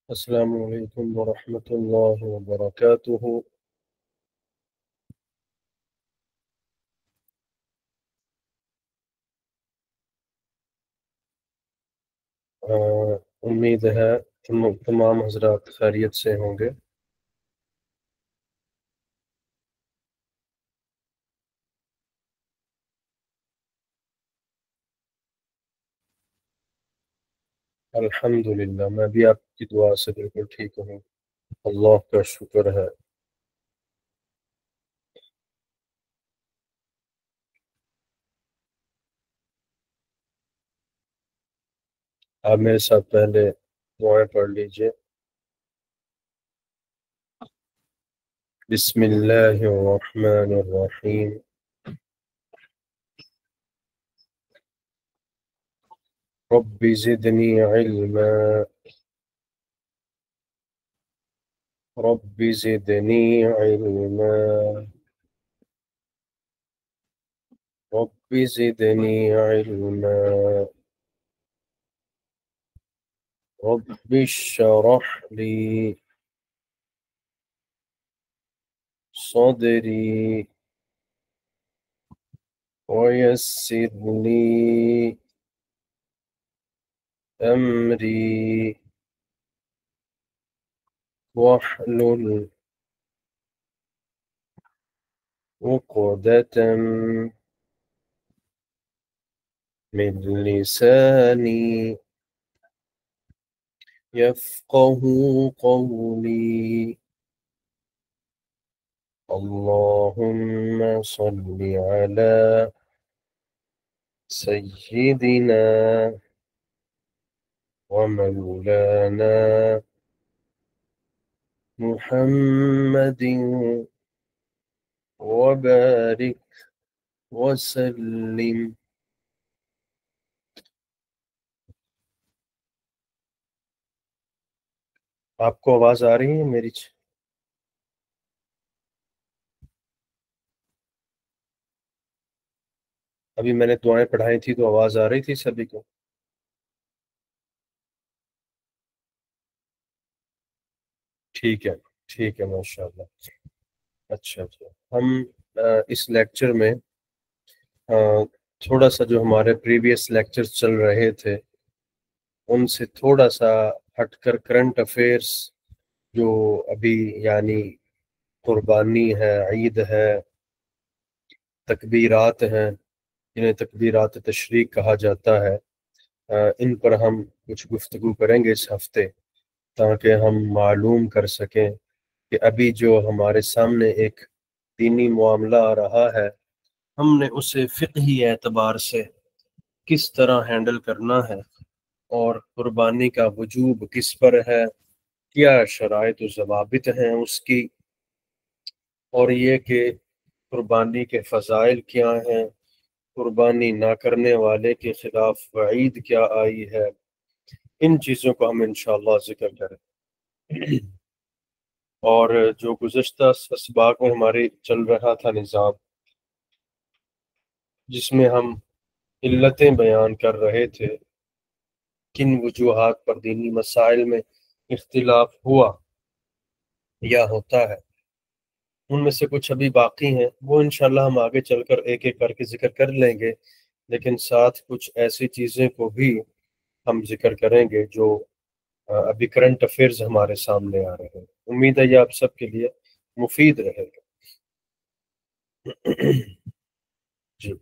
السلام علیکم ورحمۃ اللہ وبرکاتہ۔ امید ہے تمام حضرات خیریت سے ہوں گے۔ الحمدللہ، میں بھی آپ کی دعا سے بالکل ٹھیک ہوں، اللہ کا شکر ہے۔ آپ میرے ساتھ پہلے دعائیں پڑھ لیجئے۔ بسم اللہ الرحمن الرحیم۔ رب زدنی علما، رب زدنی علما، رب زدنی علما، رب اشرح لی صدری ويسر لي أمري واحلل عقدة من لساني يفقه قولي، اللهم صل على سيدنا ومولانا محمد وبارك وسلم۔ آپ کو آواز آ رہی ہے میری؟ ابھی میں نے دعائیں پڑھائی تھی تو آواز آ رہی تھی سبھی کو؟ ٹھیک ہے، ٹھیک ہے، ماشاءاللہ۔ اچھا اچھا، ہم اس لیکچر میں تھوڑا سا جو ہمارے پریویس لیکچرز چل رہے تھے ان سے تھوڑا سا ہٹ کر کرنٹ افیئرس جو ابھی یعنی قربانی ہے، عید ہے، تکبیرات ہیں، انہیں تکبیرات تشریق کہا جاتا ہے، ان پر ہم کچھ گفتگو کریں گے اس ہفتے، تاکہ ہم معلوم کر سکیں کہ ابھی جو ہمارے سامنے ایک دینی معاملہ آ رہا ہے ہم نے اسے فقہی اعتبار سے کس طرح ہینڈل کرنا ہے، اور قربانی کا وجوب کس پر ہے، کیا شرائط و ضوابط ہیں اس کی، اور یہ کہ قربانی کے فضائل کیا ہیں، قربانی نہ کرنے والے کے خلاف وعید کیا آئی ہے، ان چیزوں کو ہم انشاءاللہ ذکر کریں۔ اور جو گزشتہ اسباق میں ہمارے چل رہا تھا نظام، جس میں ہم علتیں بیان کر رہے تھے، کن وجوہات پر دینی مسائل میں اختلاف ہوا یا ہوتا ہے، ان میں سے کچھ ابھی باقی ہیں، وہ انشاءاللہ ہم آگے چل کر ایک ایک کر کے ذکر کر لیں گے، لیکن ساتھ کچھ ایسی چیزیں کو بھی ہم ذکر کریں گے جو ابھی کرنٹ افیئرز ہمارے سامنے آ رہے ہیں۔ امید ہے یہ آپ سب کے لیے مفید رہے گا۔ جی،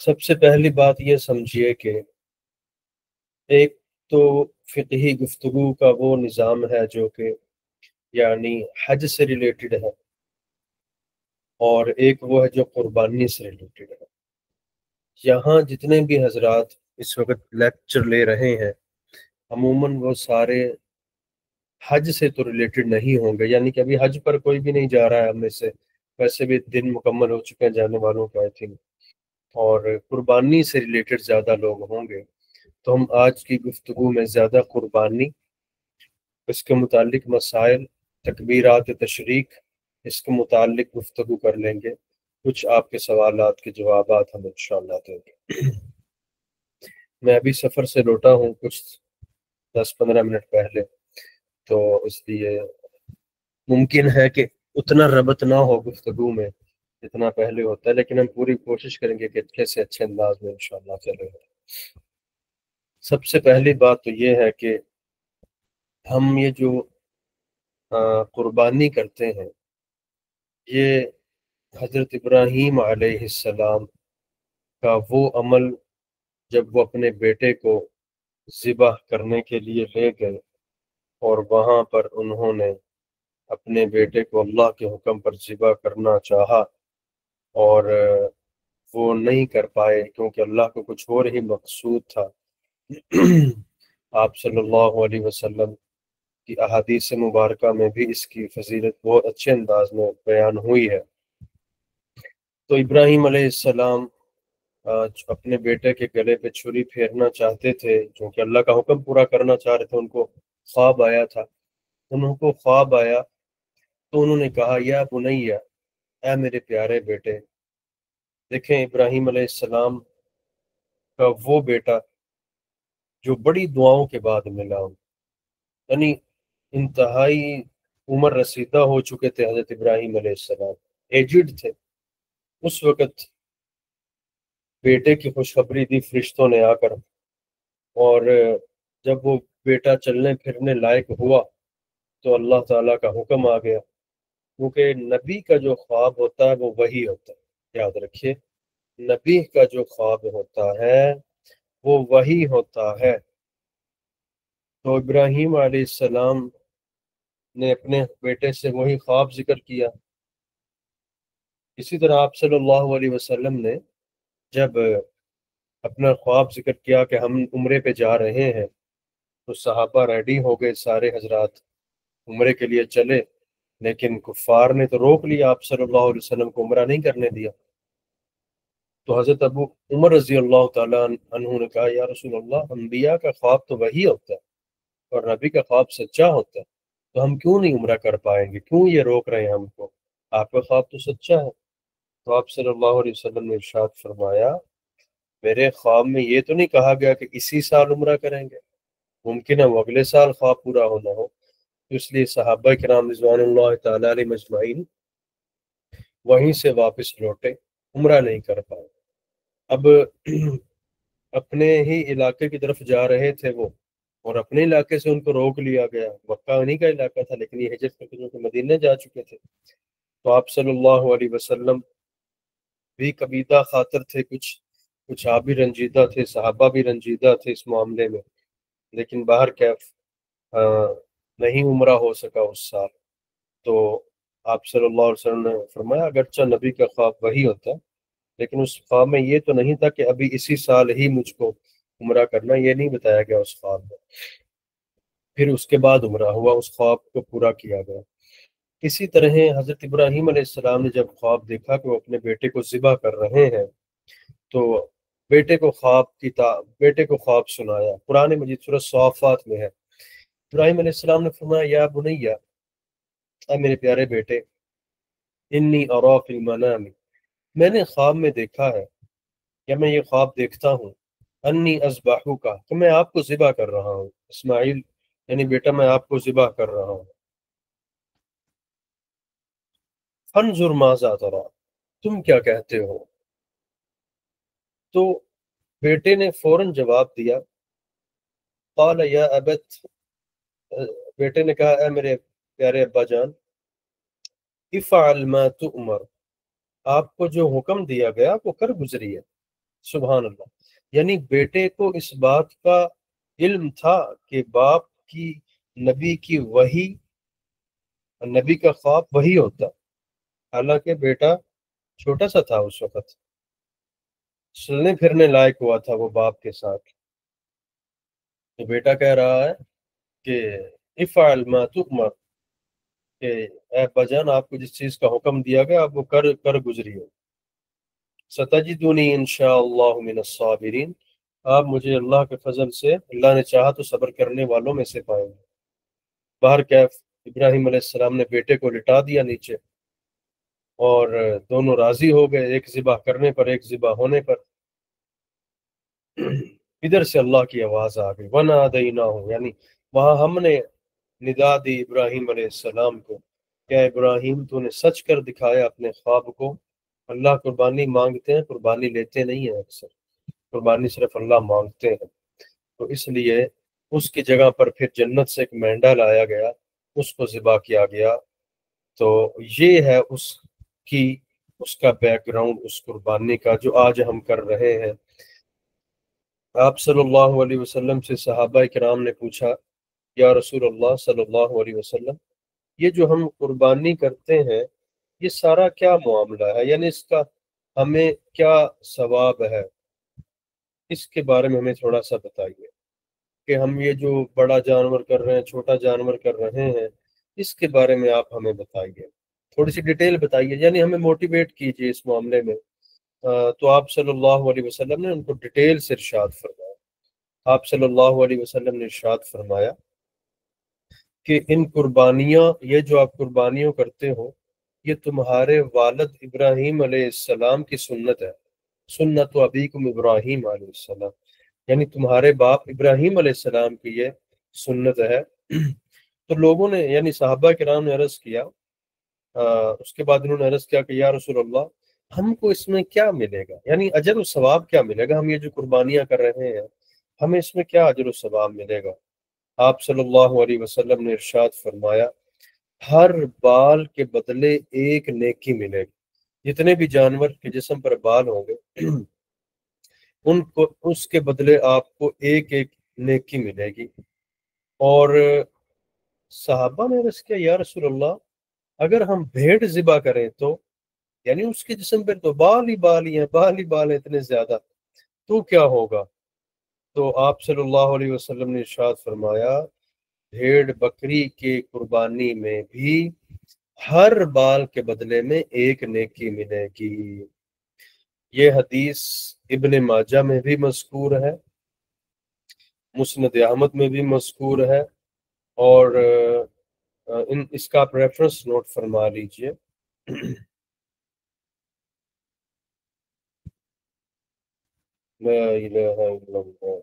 سب سے پہلی بات یہ سمجھیے کہ ایک تو فقہی گفتگو کا وہ نظام ہے جو کہ یعنی حج سے ریلیٹڈ ہے، اور ایک وہ ہے جو قربانی سے ریلیٹڈ ہے۔ یہاں جتنے بھی حضرات اس وقت لیکچر لے رہے ہیں عموماً وہ سارے حج سے تو ریلیٹڈ نہیں ہوں گے، یعنی کہ ابھی حج پر کوئی بھی نہیں جا رہا ہے ہم میں سے، ویسے بھی دن مکمل ہو چکے ہیں جانے والوں کا آئی تھنک، اور قربانی سے ریلیٹڈ زیادہ لوگ ہوں گے، تو ہم آج کی گفتگو میں زیادہ قربانی، اس کے متعلق مسائل، تکبیرات تشریق، اس کے متعلق گفتگو کر لیں گے، کچھ آپ کے سوالات کے جوابات ہم انشاءاللہ دیں گے۔ میں ابھی سفر سے لوٹا ہوں کچھ 10-15 منٹ پہلے، تو اس لیے ممکن ہے کہ اتنا ربط نہ ہو گفتگو میں جتنا پہلے ہوتا ہے، لیکن ہم پوری کوشش کریں گے کہ کیسے اچھے انداز میں انشاءاللہ چلے۔ سب سے پہلی بات تو یہ ہے کہ ہم یہ جو قربانی کرتے ہیں، یہ حضرت ابراہیم علیہ السلام کا وہ عمل جب وہ اپنے بیٹے کو ذبح کرنے کے لیے لے گئے اور وہاں پر انہوں نے اپنے بیٹے کو اللہ کے حکم پر ذبح کرنا چاہا اور وہ نہیں کر پائے کیونکہ اللہ کو کچھ اور ہی مقصود تھا۔ آپ صلی اللہ علیہ وسلم کی احادیث مبارکہ میں بھی اس کی فضیلت بہت اچھے انداز میں بیان ہوئی ہے۔ تو ابراہیم علیہ السلام اپنے بیٹے کے گلے پہ چھری پھیرنا چاہتے تھے کیونکہ اللہ کا حکم پورا کرنا چاہ رہے تھے۔ ان کو خواب آیا تھا، تو انہوں نے کہا یا بنیا، اے میرے پیارے بیٹے۔ دیکھیں ابراہیم علیہ السلام کا وہ بیٹا جو بڑی دعاؤں کے بعد ملا، یعنی انتہائی عمر رسیدہ ہو چکے تھے حضرت ابراہیم علیہ السلام، ایجڈ تھے۔ اس وقت بیٹے کی خوشخبری دی فرشتوں نے آ کر، اور جب وہ بیٹا چلنے پھرنے لائق ہوا تو اللہ تعالیٰ کا حکم آ گیا، کیونکہ نبی کا جو خواب ہوتا ہے وہ وہی ہوتا ہے۔ یاد رکھیے، نبی کا جو خواب ہوتا ہے وہ وہی ہوتا ہے۔ تو ابراہیم علیہ السلام نے اپنے بیٹے سے وہی خواب ذکر کیا۔ اسی طرح آپ صلی اللہ علیہ وسلم نے جب اپنا خواب ذکر کیا کہ ہم عمرے پہ جا رہے ہیں تو صحابہ ریڈی ہو گئے، سارے حضرات عمرے کے لیے چلے، لیکن کفار نے تو روک لیا، آپ صلی اللہ علیہ وسلم کو عمرہ نہیں کرنے دیا۔ تو حضرت ابو عمر رضی اللہ تعالیٰ عنہ نے کہا یا رسول اللہ، انبیاء کا خواب تو وہی ہوتا ہے اور نبی کا خواب سچا ہوتا ہے، تو ہم کیوں نہیں عمرہ کر پائیں گے؟ کیوں یہ روک رہے ہیں ہم کو؟ آپ کا خواب تو سچا ہے۔ تو آپ صلی اللہ علیہ وسلم نے ارشاد فرمایا، میرے خواب میں یہ تو نہیں کہا گیا کہ اسی سال عمرہ کریں گے، ممکن ہے وہ اگلے سال خواب پورا ہونا ہو۔ اس لیے صحابہ کرام رضوان اللہ تعالیٰ علیہ مجمعین وہیں سے واپس لوٹے، عمرہ نہیں کر پائے۔ اب اپنے ہی علاقے کی طرف جا رہے تھے وہ، اور اپنے علاقے سے ان کو روک لیا گیا۔ مکہ انہی کا علاقہ تھا، لیکن یہ ہجرت کر کے جو کہ مدینے جا چکے تھے۔ تو آپ صلی اللہ علیہ وسلم بھی کبیدہ خاطر تھے، کچھ آپ بھی رنجیدہ تھے، صحابہ بھی رنجیدہ تھے اس معاملے میں، لیکن باہر کیف نہیں عمرہ ہو سکا اس سال۔ تو آپ صلی اللہ علیہ وسلم نے فرمایا اگرچہ نبی کا خواب وہی ہوتا ہے، لیکن اس خواب میں یہ تو نہیں تھا کہ ابھی اسی سال ہی مجھ کو عمرہ کرنا، یہ نہیں بتایا گیا اس خواب میں۔ پھر اس کے بعد عمرہ ہوا، اس خواب کو پورا کیا گیا۔ اسی طرح حضرت ابراہیم علیہ السلام نے جب خواب دیکھا کہ وہ اپنے بیٹے کو ذبح کر رہے ہیں تو بیٹے کو خواب سنایا۔ قرآن مجید سورۃ صافات میں ہے۔ ابراہیم علیہ السلام نے فرمایا یا بنیا، اے میرے پیارے بیٹے، انی ارا فی المنام، میں نے خواب میں دیکھا ہے یا میں یہ خواب دیکھتا ہوں، انی اذبحک، کہ میں آپ کو ذبح کر رہا ہوں، اسماعیل یعنی بیٹا میں آپ کو ذبح کر رہا ہوں۔ فانظر ماذا تری، تم کیا کہتے ہو؟ تو بیٹے نے فوراً جواب دیا، قال یا ابت، بیٹے نے کہا اے میرے پیارے ابا جان، افعل ما تؤمر، آپ کو جو حکم دیا گیا وہ کر گزری ہے۔ سبحان اللہ، یعنی بیٹے کو اس بات کا علم تھا کہ باپ کی نبی کی وحی، نبی کا خواب وہی ہوتا، حالانکہ بیٹا چھوٹا سا تھا اس وقت، چلنے پھرنے لائق ہوا تھا وہ باپ کے ساتھ۔ تو بیٹا کہہ رہا ہے کہ افعل ما تؤمر، کہ اے ابا جان آپ کو جس چیز کا حکم دیا گیا آپ وہ کر گزری ہو۔ ستجدنی انشاءاللہ من الصابرین، آپ مجھے اللہ کے فضل سے، اللہ نے چاہا تو صبر کرنے والوں میں سے پائیں گے۔ باہر کیف ابراہیم علیہ السلام نے بیٹے کو لٹا دیا نیچے، اور دونوں راضی ہو گئے، ایک ذبح کرنے پر ایک ذبح ہونے پر۔ ادھر سے اللہ کی آواز آ گئی، وَنَادَيْنَاهُ، یعنی وہاں ہم نے ندا دی ابراہیم علیہ السلام کو، کیا ابراہیم تو نے سچ کر دکھایا اپنے خواب کو؟ اللہ قربانی مانگتے ہیں، قربانی لیتے نہیں ہیں اکثر، قربانی صرف اللہ مانگتے ہیں۔ تو اس لیے اس کی جگہ پر پھر جنت سے ایک مینڈا لایا گیا، اس کو ذبح کیا گیا۔ تو یہ ہے اس کا بیک گراؤنڈ، اس قربانی کا جو آج ہم کر رہے ہیں۔ آپ صلی اللہ علیہ وسلم سے صحابہ کرام نے پوچھا، یا رسول اللہ صلی اللہ علیہ وسلم، یہ جو ہم قربانی کرتے ہیں یہ سارا کیا معاملہ ہے، یعنی اس کا ہمیں کیا ثواب ہے، اس کے بارے میں ہمیں تھوڑا سا بتائیے کہ ہم یہ جو بڑا جانور کر رہے ہیں، چھوٹا جانور کر رہے ہیں، اس کے بارے میں آپ ہمیں بتائیے، تھوڑی سی ڈیٹیل بتائیے، یعنی ہمیں موٹیویٹ کیجیے اس معاملے میں۔ تو آپ صلی اللہ علیہ وسلم نے ان کو ڈیٹیل سے ارشاد فرمایا۔ آپ صلی اللہ علیہ وسلم نے ارشاد فرمایا کہ ان قربانیاں، یہ جو آپ قربانیوں کرتے ہو، یہ تمہارے والد ابراہیم علیہ السلام کی سنت ہے، سنت و ابیکم ابراہیم علیہ السلام، یعنی تمہارے باپ ابراہیم علیہ السلام کی یہ سنت ہے۔ تو لوگوں نے، یعنی صحابہ کرام نے عرض کیا، اس کے بعد انہوں نے عرض کیا کہ یا رسول اللہ، ہم کو اس میں کیا ملے گا، یعنی اجر و ثواب کیا ملے گا، ہم یہ جو قربانیاں کر رہے ہیں ہمیں اس میں کیا اجر و ثواب ملے گا؟ آپ صلی اللہ علیہ وسلم نے ارشاد فرمایا، ہر بال کے بدلے ایک نیکی ملے گی، جتنے بھی جانور کے جسم پر بال ہوں گے ان کو، اس کے بدلے آپ کو ایک ایک نیکی ملے گی۔ اور صحابہ نے عرض کیا، یا رسول اللہ، اگر ہم بھیڑ ذبح کریں تو، یعنی اس کے جسم پر تو بال ہی بال ہی ہیں، بال ہی بال ہیں اتنے زیادہ، تو کیا ہوگا؟ تو آپ صلی اللہ علیہ وسلم نے ارشاد فرمایا، بھیڑ بکری کے قربانی میں بھی ہر بال کے بدلے میں ایک نیکی ملے گی۔ یہ حدیث ابن ماجہ میں بھی مذکور ہے، مسند احمد میں بھی مذکور ہے، اور اس کا آپ ریفرنس نوٹ فرما لیجئے۔ لا الہ الا اللہ۔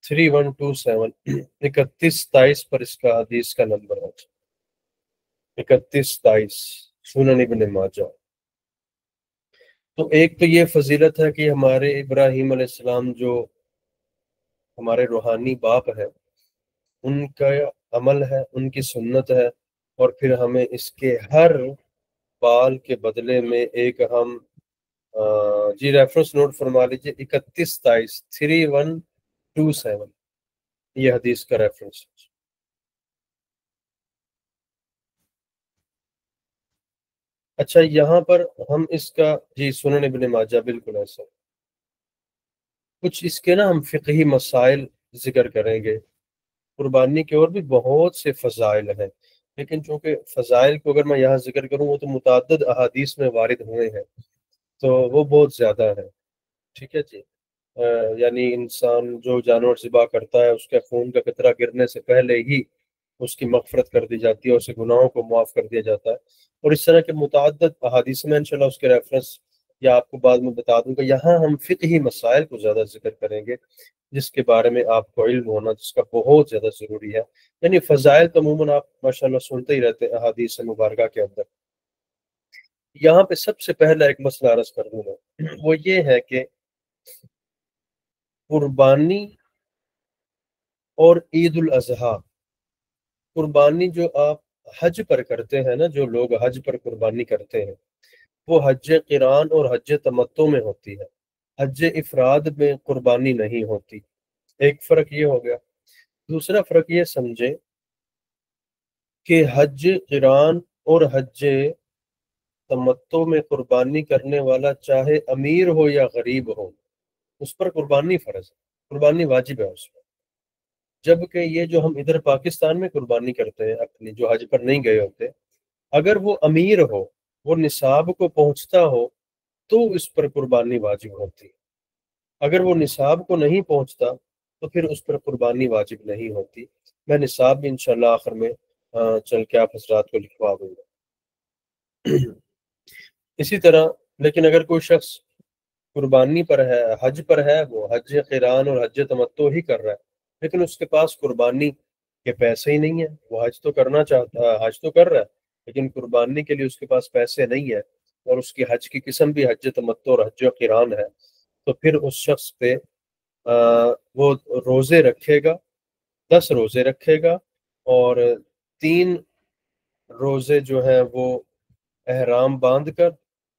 تھری ون ٹو سیون، 3123 پر اس کا حدیث کا نمبر ہے، 3123، سنن ابن ماجہ۔ تو ایک تو یہ فضیلت ہے کہ ہمارے ابراہیم علیہ السلام جو ہمارے روحانی باپ ہے، ان کا عمل ہے، ان کی سنت ہے، اور پھر ہمیں اس کے ہر بال کے بدلے میں ایک ہم جی ریفرنس نوٹ فرما لیجیے، 3123، 3127، یہ حدیث کا ریفرنس ہے۔ اچھا، یہاں پر ہم اس کا، جی سنن ابن ماجہ، بالکل ایسا کچھ اس کے نا ہم فقہی مسائل ذکر کریں گے۔ قربانی کے اور بھی بہت سے فضائل ہیں، لیکن چونکہ فضائل کو اگر میں یہاں ذکر کروں وہ تو متعدد احادیث میں وارد ہوئے ہیں، تو وہ بہت زیادہ ہے، ٹھیک ہے جی۔ یعنی انسان جو جانور ذبح کرتا ہے اس کے خون کا قطرہ گرنے سے پہلے ہی اس کی مغفرت کر دی جاتی ہے، اس کے گناہوں کو معاف کر دیا جاتا ہے، اور اس طرح کے متعدد احادیث میں انشاءاللہ اس کے ریفرنس یا آپ کو بعد میں بتا دوں گا۔ یہاں ہم فقہی مسائل کو زیادہ ذکر کریں گے جس کے بارے میں آپ کو علم ہونا، جس کا بہت زیادہ ضروری ہے۔ یعنی فضائل تو عموماً آپ ماشاءاللہ سنتے ہی رہتے ہیں احادیث مبارکہ کے اندر۔ یہاں پہ سب سے پہلا ایک مسئلہ عرض کر دوں میں، وہ یہ ہے کہ قربانی اور عید الاضحیٰ، قربانی جو آپ حج پر کرتے ہیں نا، جو لوگ حج پر قربانی کرتے ہیں وہ حج قران اور حج تمتع میں ہوتی ہے، حج افراد میں قربانی نہیں ہوتی۔ ایک فرق یہ ہو گیا۔ دوسرا فرق یہ سمجھے کہ حج قران اور حج تمتع میں قربانی کرنے والا چاہے امیر ہو یا غریب ہو، اس پر قربانی فرض ہے، قربانی واجب ہے اس پر۔ جبکہ یہ جو ہم ادھر پاکستان میں قربانی کرتے ہیں اپنی، جو حج پر نہیں گئے ہوتے، اگر وہ امیر ہو، وہ نصاب کو پہنچتا ہو، تو اس پر قربانی واجب ہوتی ہے۔ اگر وہ نصاب کو نہیں پہنچتا تو پھر اس پر قربانی واجب نہیں ہوتی۔ میں نصاب بھی انشاءاللہ آخر میں چل کے آپ حضرات کو لکھوا دوں گا۔ اسی طرح لیکن اگر کوئی شخص قربانی پر ہے، حج پر ہے، وہ حج قران اور حج تمتع ہی کر رہا ہے، لیکن اس کے پاس قربانی کے پیسے ہی نہیں ہیں، وہ حج تو کرنا چاہتا ہے، حج تو کر رہا ہے لیکن قربانی کے لیے اس کے پاس پیسے نہیں ہیں، اور اس کی حج کی قسم بھی حج تمتع اور حج قران ہے، تو پھر اس شخص پہ وہ روزے رکھے گا، 10 روزے رکھے گا، اور 3 روزے جو ہیں وہ احرام باندھ کر،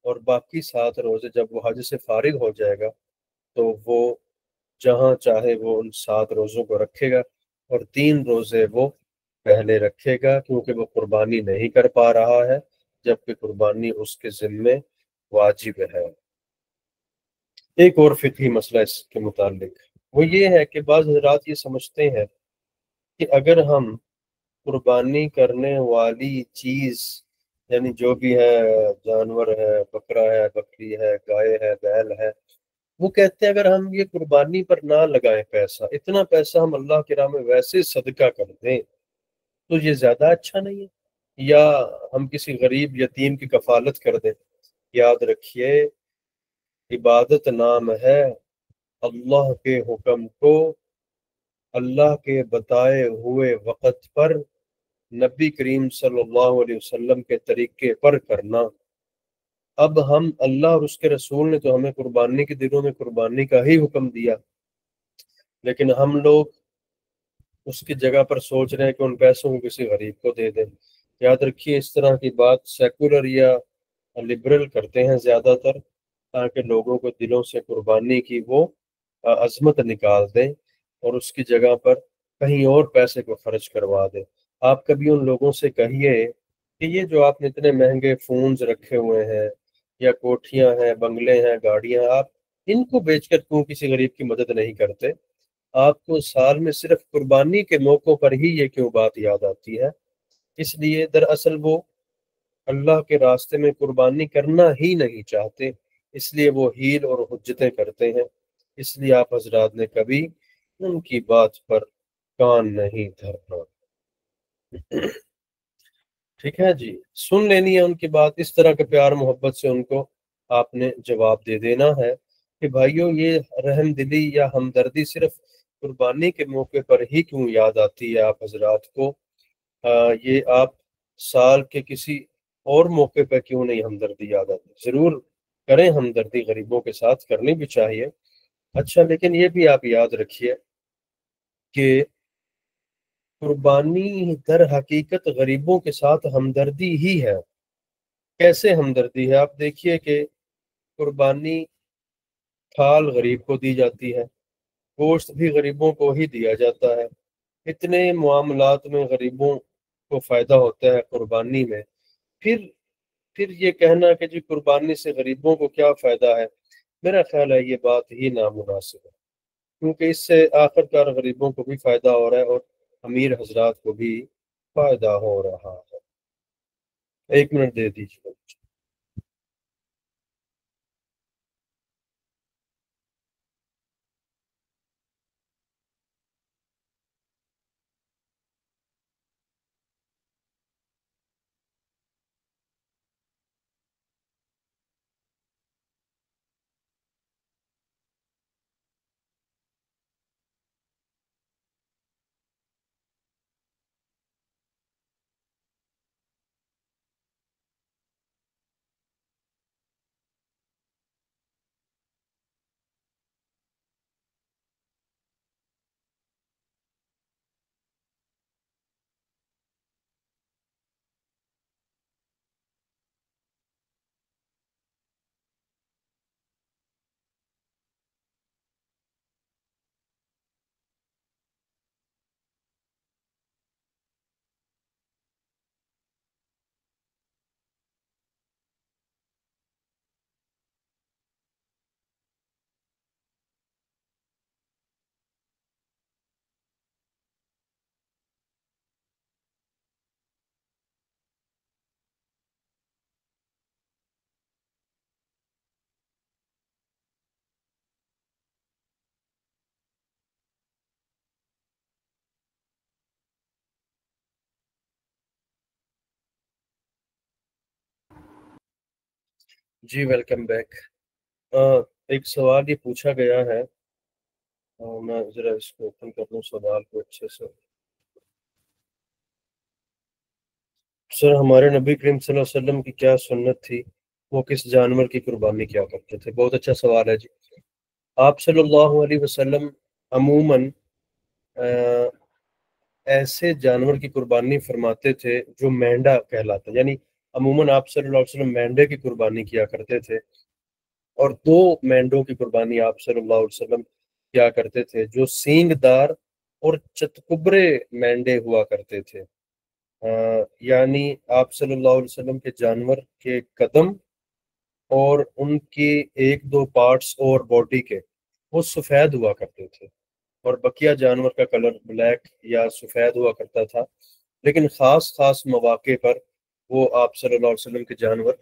اور باقی 7 روزے جب وہ حج سے فارغ ہو جائے گا تو وہ جہاں چاہے وہ ان 7 روزوں کو رکھے گا، اور 3 روزے وہ پہلے رکھے گا کیونکہ وہ قربانی نہیں کر پا رہا ہے، جبکہ قربانی اس کے ذمے واجب ہے۔ ایک اور فقہی مسئلہ اس کے متعلق وہ یہ ہے کہ بعض حضرات یہ سمجھتے ہیں کہ اگر ہم قربانی کرنے والی چیز، یعنی جو بھی ہے، جانور ہے، بکرا ہے، بکری ہے، گائے ہے، بیل ہے، وہ کہتے ہیں اگر ہم یہ قربانی پر نہ لگائیں پیسہ، اتنا پیسہ ہم اللہ کی راہ میں ویسے صدقہ کر دیں تو یہ زیادہ اچھا نہیں ہے، یا ہم کسی غریب یتیم کی کفالت کر دیں۔ یاد رکھیے، عبادت نام ہے اللہ کے حکم کو اللہ کے بتائے ہوئے وقت پر نبی کریم صلی اللہ علیہ وسلم کے طریقے پر کرنا۔ اب ہم اللہ اور اس کے رسول نے تو ہمیں قربانی کے دنوں میں قربانی کا ہی حکم دیا، لیکن ہم لوگ اس کی جگہ پر سوچ رہے ہیں کہ ان پیسوں کو کسی غریب کو دے دیں۔ یاد رکھیے، اس طرح کی بات سیکولر یا لبرل کرتے ہیں زیادہ تر، تاکہ لوگوں کو دلوں سے قربانی کی وہ عظمت نکال دیں اور اس کی جگہ پر کہیں اور پیسے کو خرچ کروا دیں۔ آپ کبھی ان لوگوں سے کہیے کہ یہ جو آپ نے اتنے مہنگے فونز رکھے ہوئے ہیں، یا کوٹھیاں ہیں، بنگلے ہیں، گاڑیاں، آپ ان کو بیچ کر کیوں کسی غریب کی مدد نہیں کرتے؟ آپ کو سال میں صرف قربانی کے موقعوں پر ہی یہ کیوں بات یاد آتی ہے؟ اس لیے دراصل وہ اللہ کے راستے میں قربانی کرنا ہی نہیں چاہتے، اس لیے وہ ہیل اور حجتیں کرتے ہیں، اس لیے آپ حضرات نے کبھی ان کی بات پر کان نہیں دھرنا۔ ٹھیک ہے جی، سن لینی ہے ان کی بات، اس طرح کے پیار محبت سے ان کو آپ نے جواب دے دینا ہے کہ بھائیو، یہ رحم دلی یا ہمدردی صرف قربانی کے موقع پر ہی کیوں یاد آتی ہے آپ حضرات کو؟ یہ آپ سال کے کسی اور موقع پہ کیوں نہیں ہمدردی یاد آتی؟ ضرور کریں ہمدردی، غریبوں کے ساتھ کرنی بھی چاہیے۔ اچھا، لیکن یہ بھی آپ یاد رکھیے کہ قربانی در حقیقت غریبوں کے ساتھ ہمدردی ہی ہے۔ کیسے ہمدردی ہے؟ آپ دیکھیے کہ قربانی کھال غریب کو دی جاتی ہے، گوشت بھی غریبوں کو ہی دیا جاتا ہے، اتنے معاملات میں غریبوں کو فائدہ ہوتا ہے قربانی میں۔ پھر یہ کہنا کہ جی قربانی سے غریبوں کو کیا فائدہ ہے، میرا خیال ہے یہ بات ہی نامناسب ہے، کیونکہ اس سے آخر کار غریبوں کو بھی فائدہ ہو رہا ہے اور امیر حضرات کو بھی فائدہ ہو رہا ہے۔ 1 منٹ دے دیجیے۔ جی ویلکم بیک۔ ایک سوال یہ پوچھا گیا ہے، میں ذرا اس کو اوپن کر لوں سوال کو اچھے سے۔ سر ہمارے نبی کریم صلی اللہ علیہ وسلم کی کیا سنت تھی، وہ کس جانور کی قربانی کیا کرتے تھے؟ بہت اچھا سوال ہے جی۔ آپ صلی اللہ علیہ وسلم عموماً ایسے جانور کی قربانی فرماتے تھے جو مینڈا کہلاتا ہے، یعنی عموماً آپ صلی اللہ علیہ وسلم مینڈے کی قربانی کیا کرتے تھے، اور دو مینڈوں کی قربانی آپ صلی اللہ علیہ وسلم کیا کرتے تھے جو سینگ دار اور چتکبرے مینڈے ہوا کرتے تھے۔ یعنی آپ صلی اللہ علیہ وسلم کے جانور کے قدم اور ان کی ایک دو پارٹس اور باڈی کے وہ سفید ہوا کرتے تھے، اور بقیہ جانور کا کلر بلیک یا سفید ہوا کرتا تھا، لیکن خاص مواقع پر وہ آپ صلی اللہ علیہ وسلم کے جانور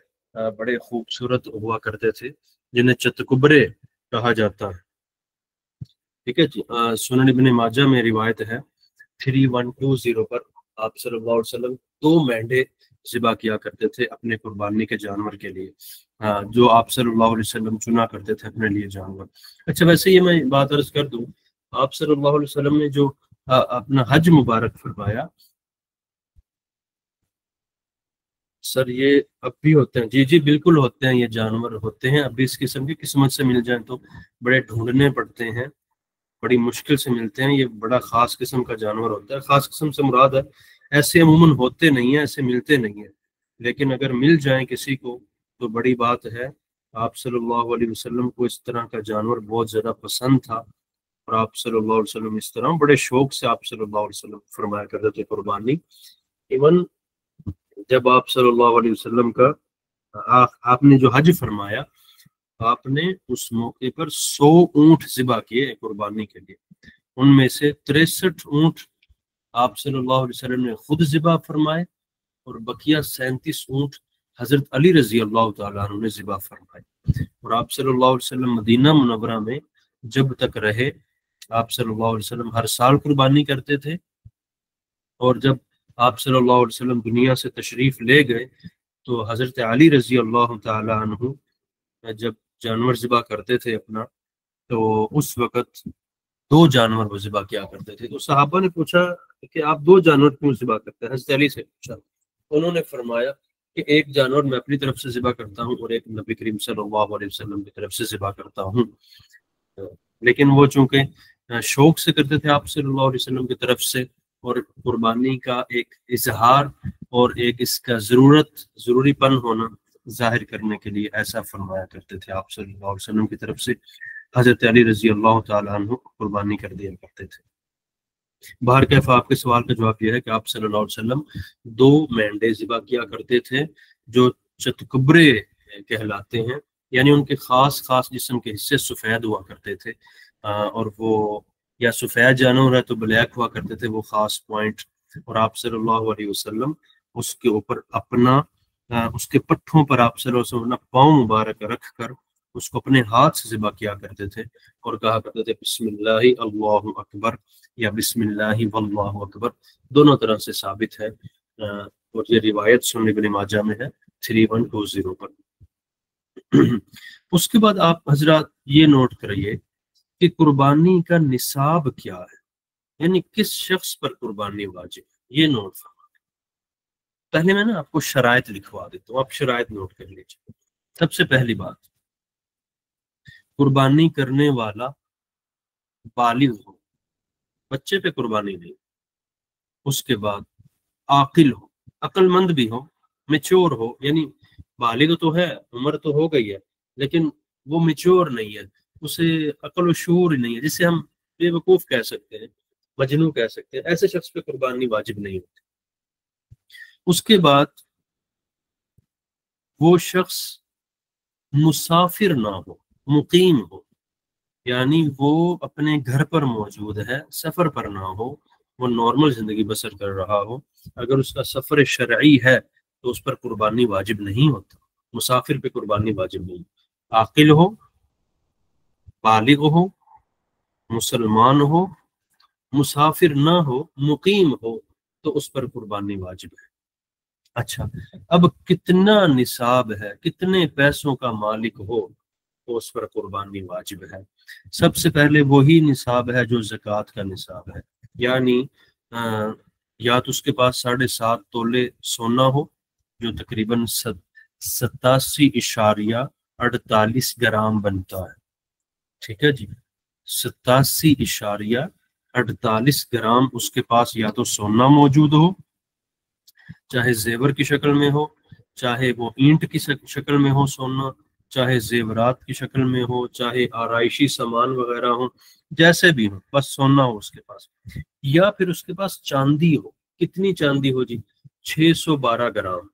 بڑے خوبصورت ہوا کرتے تھے جنہیں چتکبرے کہا جاتا ہے۔ ٹھیک ہے جی۔ سنن ابن ماجہ میں روایت ہے 3120 پر آپ صلی اللہ علیہ وسلم 2 مینڈے ذبح کیا کرتے تھے اپنے قربانی کے جانور کے لیے، جو آپ صلی اللہ علیہ وسلم چنا کرتے تھے اپنے لیے جانور۔ اچھا، ویسے یہ میں بات عرض کر دوں، آپ صلی اللہ علیہ وسلم نے جو اپنا حج مبارک فرمایا، سر یہ اب بھی ہوتے ہیں؟ جی بالکل ہوتے ہیں، یہ جانور ہوتے ہیں اب بھی، اس قسم کی قسمت سے مل جائیں تو بڑے ڈھونڈنے پڑتے ہیں، بڑی مشکل سے ملتے ہیں۔ یہ بڑا خاص قسم کا جانور ہوتا ہے۔ خاص قسم سے مراد ہے ایسے عموماً ہوتے نہیں ہیں، ایسے ملتے نہیں ہیں، لیکن اگر مل جائیں کسی کو تو بڑی بات ہے۔ آپ صلی اللہ علیہ وسلم کو اس طرح کا جانور بہت زیادہ پسند تھا، اور آپ صلی اللہ علیہ وسلم اس طرح بڑے شوق سے آپ صلی اللہ علیہ وسلم فرمایا کرتے تھے قربانی۔ ایون جب آپ صلی اللہ علیہ وسلم کا آپ نے جو حج فرمایا، آپ نے اس موقع پر 100 اونٹ ذبح کیے قربانی کے لیے، ان میں سے 63 اونٹ آپ صلی اللہ علیہ وسلم نے خود ذبح فرمائے، اور بقیہ 37 اونٹ حضرت علی رضی اللہ تعالیٰ عنہ نے ذبح فرمائے۔ اور آپ صلی اللہ علیہ وسلم مدینہ منورہ میں جب تک رہے، آپ صلی اللہ علیہ وسلم ہر سال قربانی کرتے تھے، اور جب آپ صلی اللہ علیہ وسلم دنیا سے تشریف لے گئے تو حضرت علی رضی اللہ تعالیٰ عنہ جب جانور ذبح کرتے تھے اپنا، تو اس وقت 2 جانور وہ ذبح کیا کرتے تھے۔ تو صحابہ نے پوچھا کہ آپ 2 جانور کیوں ذبح کرتے ہیں؟ حضرت علی سے پوچھا، انہوں نے فرمایا کہ ایک جانور میں اپنی طرف سے ذبح کرتا ہوں، اور ایک نبی کریم صلی اللہ علیہ وسلم کی طرف سے ذبح کرتا ہوں۔ لیکن وہ چونکہ شوق سے کرتے تھے آپ صلی اللہ علیہ وسلم کی طرف سے، اور قربانی کا ایک اظہار اور ایک اس کا ضروری پن ہونا ظاہر کرنے کے لیے ایسا فرمایا کرتے تھے آپ صلی اللہ علیہ وسلم کی طرف سے حضرت علی رضی اللہ تعالیٰ عنہ قربانی کر دیا کرتے تھے۔ باہر کیف آپ کے سوال کا جواب یہ ہے کہ آپ صلی اللہ علیہ وسلم 2 مینڈے ذبح کیا کرتے تھے جو چتکبرے کہلاتے ہیں، یعنی ان کے خاص جسم کے حصے سفید ہوا کرتے تھے، اور وہ یا سفید جانور ہے تو بلیک ہوا کرتے تھے وہ خاص پوائنٹ، اور آپ صلی اللہ علیہ وسلم اس کے اوپر اس کے پٹھوں پر آپ صلی اللہ علیہ وسلم اپنا پاؤں مبارک رکھ کر اس کو اپنے ہاتھ سے ذبح کیا کرتے تھے، اور کہا کرتے تھے بسم اللہ اللہ اکبر یا بسم اللہ واللہ اکبر، دونوں طرح سے ثابت ہے، اور یہ روایت سنن ابن ماجہ میں ہے 3120 پر۔ اس کے بعد آپ حضرات یہ نوٹ کریے کہ قربانی کا نصاب کیا ہے، یعنی کس شخص پر قربانی واجب ہے، یہ نوٹ فرمائیں۔ پہلے میں آپ کو شرائط لکھوا دیتا ہوں، آپ شرائط نوٹ کر لیجیے۔ سب سے پہلی بات، قربانی کرنے والا بالغ ہو، بچے پہ قربانی نہیں۔ اس کے بعد عاقل ہو، عقل مند بھی ہو، میچور ہو، یعنی بالغ تو ہے، عمر تو ہو گئی ہے، لیکن وہ میچور نہیں ہے، اسے عقل و شعور نہیں ہے، جسے ہم بے وقوف کہہ سکتے ہیں، مجنون کہہ سکتے ہیں، ایسے شخص پہ قربانی واجب نہیں ہوتی۔ اس کے بعد وہ شخص مسافر نہ ہو، مقیم ہو، یعنی وہ اپنے گھر پر موجود ہے، سفر پر نہ ہو، وہ نارمل زندگی بسر کر رہا ہو۔ اگر اس کا سفر شرعی ہے تو اس پر قربانی واجب نہیں ہوتا، مسافر پہ قربانی واجب نہیں۔ عاقل ہو، بالغ ہو، مسلمان ہو، مسافر نہ ہو، مقیم ہو، تو اس پر قربانی واجب ہے۔ اچھا، اب کتنا نصاب ہے، کتنے پیسوں کا مالک ہو تو اس پر قربانی واجب ہے؟ سب سے پہلے وہی نصاب ہے جو زکوٰۃ کا نصاب ہے، یعنی یا تو اس کے پاس 7.5 تولے سونا ہو جو تقریباً 87.48 گرام بنتا ہے، ٹھیک ہے جی، 87.48 گرام اس کے پاس یا تو سونا موجود ہو، چاہے زیور کی شکل میں ہو، چاہے وہ اینٹ کی شکل میں ہو سونا، چاہے زیورات کی شکل میں ہو، چاہے آرائشی سامان وغیرہ ہو، جیسے بھی ہو، بس سونا ہو اس کے پاس، یا پھر اس کے پاس چاندی ہو۔ کتنی چاندی ہو جی؟ 612 گرام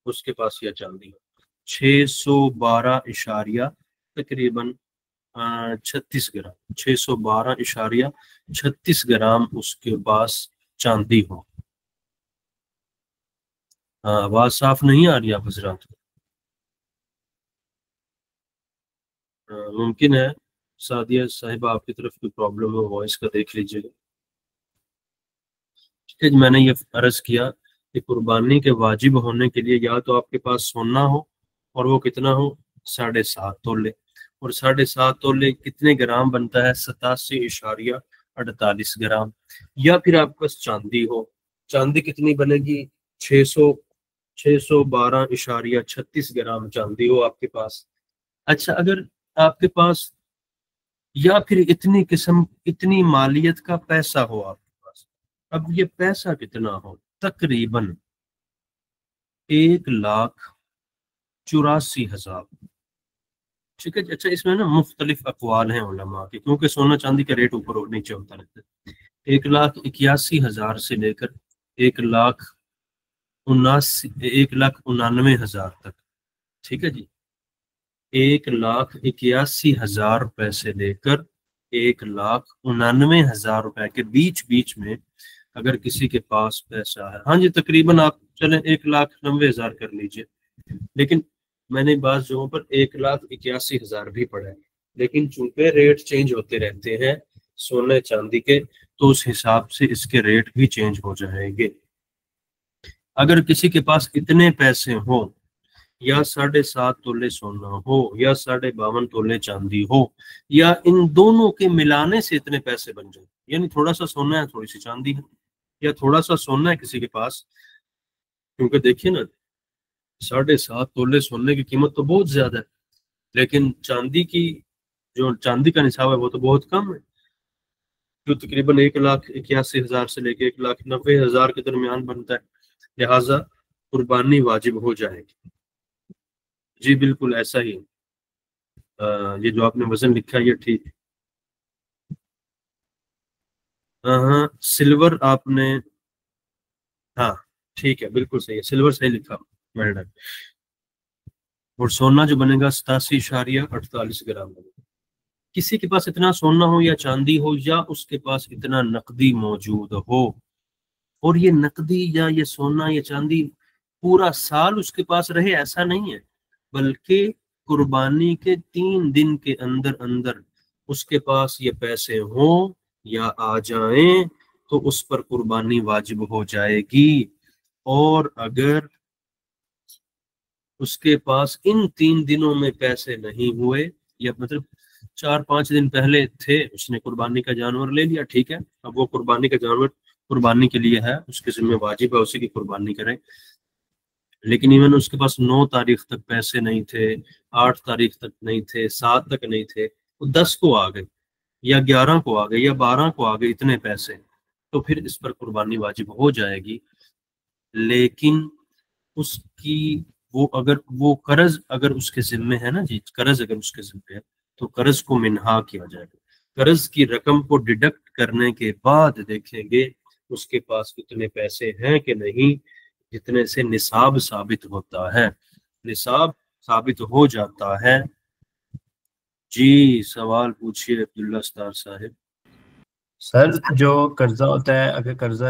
اس کے پاس یا چاندی ہو، 612 اشاریہ تقریباً 36 گرام، 612.36 گرام اس کے پاس چاندی ہو۔ آواز صاف نہیں آ رہی آپ حضرات؟ ممکن ہے سعدیہ صاحبہ آپ کی طرف کوئی پرابلم ہو، وائس کا دیکھ لیجیے گا۔ ٹھیک ہے، میں نے یہ عرض کیا کہ قربانی کے واجب ہونے کے لیے یا تو آپ کے پاس سونا ہو، اور وہ کتنا ہو؟ 7.5 تولے، اور 7.5 تولے کتنے گرام بنتا ہے؟ 87.48 گرام۔ یا پھر آپ کے پاس چاندی ہو، چاندی کتنی بنے گی؟ 612.36 گرام چاندی ہو آپ کے پاس۔ اچھا، اگر آپ کے پاس یا پھر اتنی مالیت کا پیسہ ہو آپ کے پاس، اب یہ پیسہ کتنا ہو؟ تقریباً 1,84,000، ٹھیک ہے۔ اچھا، اس میں نا مختلف اقوال ہیں علماء کے، کیونکہ سونا چاندی کا ریٹ اوپر اور نیچے ہوتا رہتا ہے۔ 1,81,000 سے لے کر 1,99,000 تک، ٹھیک ہے جی، 1,81,000 روپے سے لے کر 1,99,000 روپے کے بیچ میں اگر کسی کے پاس پیسہ ہے، ہاں جی، تقریباً آپ چلیں 1,90,000 کر لیجئے، لیکن میں نے بعض جگہوں پر 1,81,000 بھی پڑھا ہے، لیکن چونکہ ریٹ چینج ہوتے رہتے ہیں سونے چاندی کے، تو اس حساب سے اس کے ریٹ بھی چینج ہو جائیں گے۔ اگر کسی کے پاس اتنے پیسے ہوں، یا 7.5 تولے سونا ہو، یا 52.5 تولے چاندی ہو، یا ان دونوں کے ملانے سے اتنے پیسے بن جائیں، یعنی تھوڑا سا سونا ہے، تھوڑی سی چاندی ہے، یا تھوڑا سا سونا ہے کسی کے پاس، کیونکہ دیکھیے نا 7.5 تولے سونے کی قیمت تو بہت زیادہ ہے، لیکن چاندی کی جو چاندی کا نصاب ہے وہ تو بہت کم ہے، جو تقریباً 1,81,000 سے لے کے 1,90,000 کے درمیان بنتا ہے، لہٰذا قربانی واجب ہو جائے گی۔ جی بالکل ایسا ہی، یہ جو آپ نے وزن لکھا ہے یہ ٹھیک۔ ہاں سلور آپ نے، ہاں ٹھیک ہے، بالکل صحیح ہے، سلور صحیح لکھا، ویل ڈن۔ اور سونا جو بنے گا 87.48 گرام بنے گا۔ کسی کے پاس اتنا سونا ہو یا چاندی ہو، یا اس کے پاس اتنا نقدی موجود ہو، اور یہ نقدی یا یہ سونا یا چاندی پورا سال اس کے پاس رہے، ایسا نہیں ہے، بلکہ قربانی کے 3 دن کے اندر اندر اس کے پاس یہ پیسے ہوں یا آ جائیں تو اس پر قربانی واجب ہو جائے گی۔ اور اگر اس کے پاس ان 3 دنوں میں پیسے نہیں ہوئے، یا مطلب 4-5 دن پہلے تھے، اس نے قربانی کا جانور لے لیا، ٹھیک ہے، اب وہ قربانی کا جانور قربانی کے لیے ہے، اس کے ذمہ واجب ہے اسی کی قربانی کرے، لیکن ایون اس کے پاس 9 تاریخ تک پیسے نہیں تھے، 8 تاریخ تک نہیں تھے، 7 تک نہیں تھے، وہ 10 کو آ گئے، یا 11 کو آ گئے، یا 12 کو آ گئے اتنے پیسے، تو پھر اس پر قربانی واجب ہو جائے گی۔ لیکن اس کی وہ قرض اگر اس کے ذمے ہے نا جی، قرض اگر اس کے ذمے ہے تو قرض کو منہا کیا جائے گا، قرض کی رقم کو ڈیڈکٹ کرنے کے بعد دیکھیں گے اس کے پاس کتنے پیسے ہیں کہ نہیں، جتنے سے نصاب ثابت ہوتا ہے، نصاب ثابت ہو جاتا ہے۔ جی سوال پوچھیے عبداللہ ستار صاحب۔ سر جو قرضہ ہوتا ہے، اگر قرض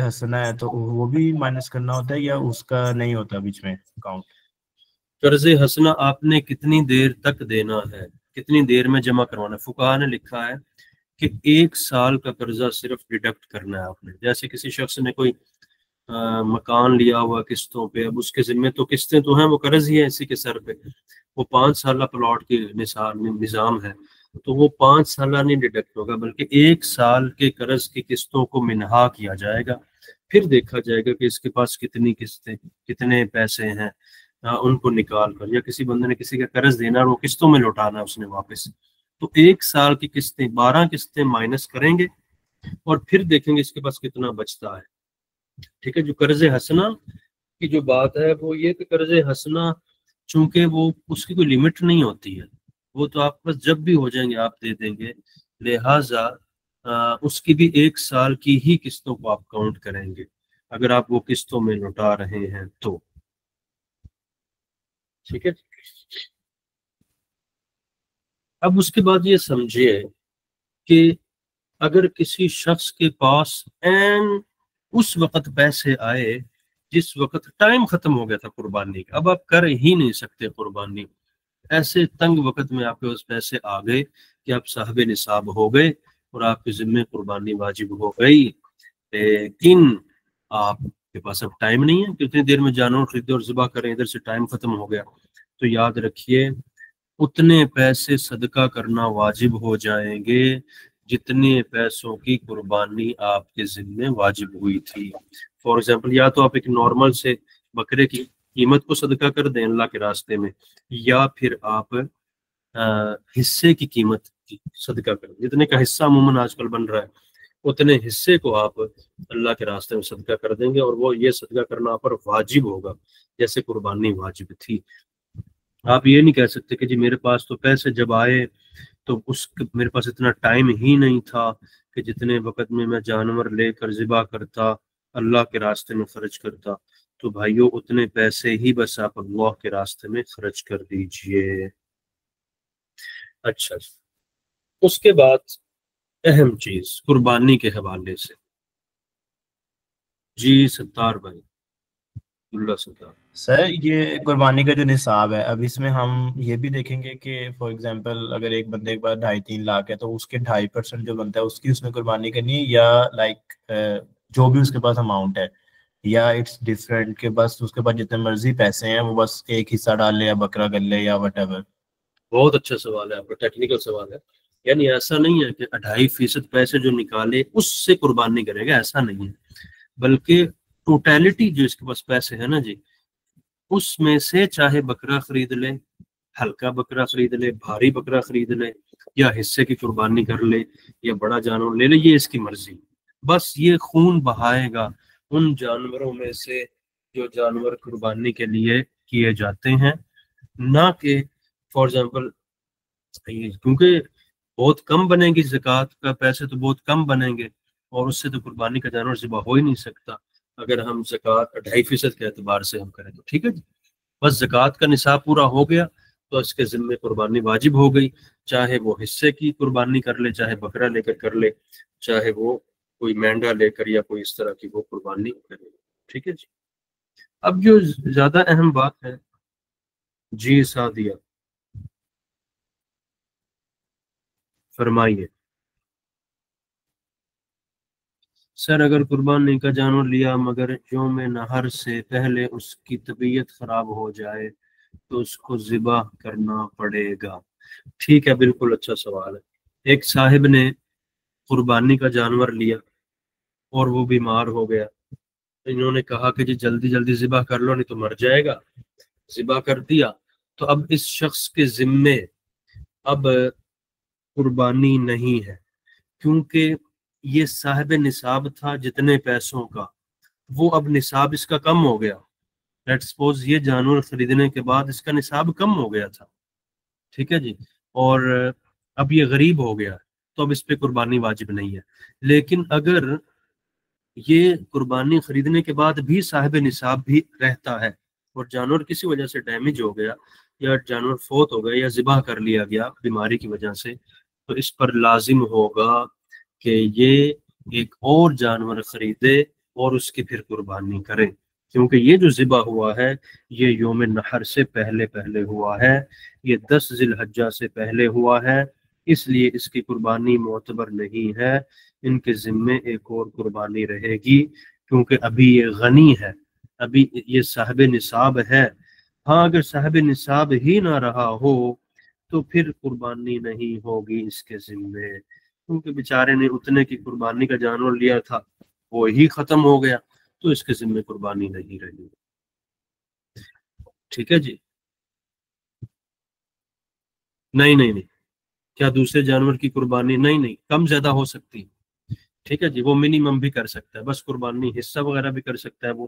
حسنہ ہے تو وہ بھی مائنس کرنا ہوتا ہے یا اس کا نہیں ہوتا بیچ میں اکاؤنٹ؟ قرض حسنہ آپ نے کتنی دیر تک دینا ہے، کتنی دیر میں جمع کروانا ہے؟ فقہا نے لکھا ہے کہ 1 سال کا قرضہ صرف ڈیڈکٹ کرنا ہے آپ نے، جیسے کسی شخص نے کوئی مکان لیا ہوا قسطوں پہ، اب اس کے ذمے تو قسطیں تو ہیں، وہ قرض ہی ہے اسی کے سر پہ، وہ 5 سالہ پلاٹ کی نظام ہے، تو وہ 5 سالہ نہیں ڈیڈکٹ ہوگا، بلکہ 1 سال کے قرض کی قسطوں کو منہا کیا جائے گا، پھر دیکھا جائے گا کہ اس کے پاس کتنی قسطیں، کتنے پیسے ہیں، ان کو نکال کر، یا کسی بندے نے کسی کا قرض دینا اور وہ قسطوں میں لوٹانا ہے اس نے واپس، تو 1 سال کی قسطیں 12 قسطیں مائنس کریں گے اور پھر دیکھیں گے اس کے پاس کتنا بچتا ہے۔ ٹھیک ہے، جو قرض حسنہ کی جو بات ہے وہ یہ کہ قرض حسنہ چونکہ وہ اس کی کوئی لمٹ نہیں ہوتی ہے، وہ تو آپ پاس جب بھی ہو جائیں گے آپ دے دیں گے، لہٰذا اس کی بھی 1 سال کی ہی قسطوں کو آپ کاؤنٹ کریں گے اگر آپ وہ قسطوں میں لوٹا رہے ہیں تو۔ ٹھیک ہے، اب اس کے بعد یہ سمجھیے کہ اگر کسی شخص کے پاس اس وقت پیسے آئے جس وقت ٹائم ختم ہو گیا تھا قربانی کا، اب آپ کر ہی نہیں سکتے قربانی، ایسے تنگ وقت میں آپ کے پاس پیسے آ گئے کہ آپ صاحب نصاب ہو گئے اور آپ کے ذمے قربانی واجب ہو گئی، لیکن آپ کے پاس اب ٹائم نہیں ہے کہ اتنی دیر میں جانور خریدے اور ذبح کریں، ادھر سے ٹائم ختم ہو گیا، تو یاد رکھیے اتنے پیسے صدقہ کرنا واجب ہو جائیں گے جتنے پیسوں کی قربانی آپ کے ذمے واجب ہوئی تھی۔ فار ایگزامپل، یا تو آپ ایک نارمل سے بکرے کی قیمت کو صدقہ کر دیں اللہ کے راستے میں، یا پھر آپ حصے کی قیمت کی صدقہ کر دیں، جتنے کا حصہ عموماً آج کل بن رہا ہے اتنے حصے کو آپ اللہ کے راستے میں صدقہ کر دیں گے، اور وہ یہ صدقہ کرنا آپ پر واجب ہوگا جیسے قربانی واجب تھی۔ آپ یہ نہیں کہہ سکتے کہ جی میرے پاس تو پیسے جب آئے تو میرے پاس اتنا ٹائم ہی نہیں تھا کہ جتنے وقت میں میں جانور لے کر ذبح کرتا اللہ کے راستے میں خرچ کرتا، تو بھائیو اتنے پیسے ہی بس آپ اللہ کے راستے میں خرچ کر دیجئے۔ اچھا، اس کے بعد اہم چیز قربانی کے حوالے سے، جی ستار بھائی، اللہ ستار۔ سر یہ قربانی کا جو نصاب ہے، اب اس میں ہم یہ بھی دیکھیں گے کہ فار ایگزامپل اگر ایک بندے کے پاس 2.5-3 لاکھ ہے تو اس کے 2.5% جو بنتا ہے اس کی اس میں قربانی کرنی ہے، یا لائک جو بھی اس کے پاس اماؤنٹ ہے، یا اٹس ڈفرینٹ کہ بس اس کے پاس جتنے مرضی پیسے ہیں وہ بس ایک حصہ ڈال لے یا بکرا کر لے یا وٹ ایور؟ بہت اچھا سوال ہے آپ کا، ٹیکنیکل سوال ہے، یعنی ایسا نہیں ہے کہ 2.5% پیسے جو نکالے اس سے قربانی کرے گا، ایسا نہیں ہے، بلکہ ٹوٹیلٹی جو اس کے پاس پیسے ہیں نا جی، اس میں سے چاہے بکرا خرید لے، ہلکا بکرا خرید لے، بھاری بکرا خرید لے، یا حصے کی قربانی کر لے، یا بڑا جانور لے لے، یہ اس کی مرضی، بس یہ خون بہائے گا ان جانوروں میں سے جو جانور قربانی کے لیے کیے جاتے ہیں، نہ کہ فار ایگزامپل کیونکہ بہت کم بنے گی زکوٰۃ کا پیسے، تو بہت کم بنیں گے اور اس سے تو قربانی کا جانور ذبح ہو ہی نہیں سکتا اگر ہم زکوٰۃ 2.5% کے اعتبار سے ہم کریں تو۔ ٹھیک ہے جی، بس زکوٰۃ کا نصاب پورا ہو گیا تو اس کے ذمے قربانی واجب ہو گئی، چاہے وہ حصے کی قربانی کر لے، چاہے بکرا لے کر لے، چاہے وہ کوئی مینڈا لے کر یا کوئی اس طرح کی وہ قربانی کرے۔ ٹھیک ہے جی، اب جو زیادہ اہم بات ہے، جی سعدیہ فرمائیے۔ سر اگر قربانی کا جانور لیا مگر یوم نحر سے پہلے اس کی طبیعت خراب ہو جائے تو اس کو ذبح کرنا پڑے گا؟ ٹھیک ہے، بالکل اچھا سوال ہے۔ ایک صاحب نے قربانی کا جانور لیا اور وہ بیمار ہو گیا، انہوں نے کہا کہ جی جلدی جلدی ذبح کر لو نہیں تو مر جائے گا، ذبح کر دیا، تو اب اس شخص کے ذمے اب قربانی نہیں ہے، کیونکہ یہ صاحب نصاب تھا جتنے پیسوں کا، وہ اب نصاب اس کا کم ہو گیا، لیٹ سپوز یہ جانور خریدنے کے بعد اس کا نصاب کم ہو گیا تھا، ٹھیک ہے جی، اور اب یہ غریب ہو گیا تو اب اس پہ قربانی واجب نہیں ہے۔ لیکن اگر یہ قربانی خریدنے کے بعد بھی صاحب نصاب بھی رہتا ہے اور جانور کسی وجہ سے ڈیمیج ہو گیا یا جانور فوت ہو گیا یا ذبح کر لیا گیا بیماری کی وجہ سے، تو اس پر لازم ہوگا کہ یہ ایک اور جانور خریدے اور اس کی پھر قربانی کرے، کیونکہ یہ جو ذبح ہوا ہے یہ یوم نحر سے پہلے ہوا ہے، یہ 10 ذی الحجہ سے پہلے ہوا ہے، اس لیے اس کی قربانی معتبر نہیں ہے، ان کے ذمے ایک اور قربانی رہے گی، کیونکہ ابھی یہ غنی ہے، ابھی یہ صاحب نصاب ہے۔ ہاں اگر صاحب نصاب ہی نہ رہا ہو تو پھر قربانی نہیں ہوگی اس کے ذمے، کیونکہ بیچارے نے اتنے کی قربانی کا جانور لیا تھا، وہ ہی ختم ہو گیا، تو اس کے ذمے قربانی نہیں رہی۔ ٹھیک ہے جی؟ نہیں، کیا دوسرے جانور کی قربانی نہیں، کم زیادہ ہو سکتی، ٹھیک ہے جی، وہ منیمم بھی کر سکتا ہے، بس قربانی حصہ وغیرہ بھی کر سکتا ہے وہ،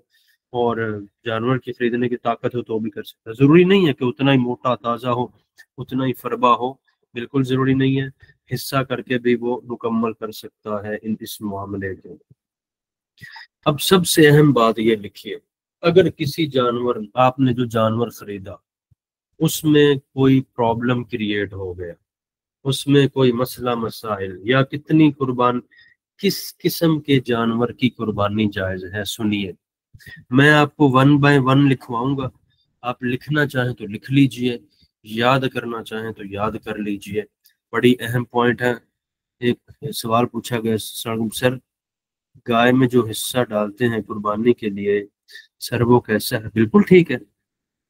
اور جانور کی خریدنے کی طاقت ہو تو بھی کر سکتا ہے۔ ضروری نہیں ہے کہ اتنا ہی موٹا تازہ ہو، اتنا ہی فربا ہو، بالکل ضروری نہیں ہے، حصہ کر کے بھی وہ مکمل کر سکتا ہے اس معاملے کے۔ اب سب سے اہم بات یہ لکھیے، اگر کسی جانور، آپ نے جو جانور خریدا اس میں کوئی پرابلم کریٹ ہو گیا، اس میں کوئی مسئلہ مسائل، یا کس قسم کے جانور کی قربانی جائز ہے، سنیے میں آپ کو 1 بائی 1 لکھواؤں گا، آپ لکھنا چاہیں تو لکھ لیجئے، یاد کرنا چاہیں تو یاد کر لیجئے، بڑی اہم پوائنٹ ہے۔ ایک سوال پوچھا گیا سر گائے میں جو حصہ ڈالتے ہیں قربانی کے لیے سر وہ کیسا ہے؟ بالکل ٹھیک ہے،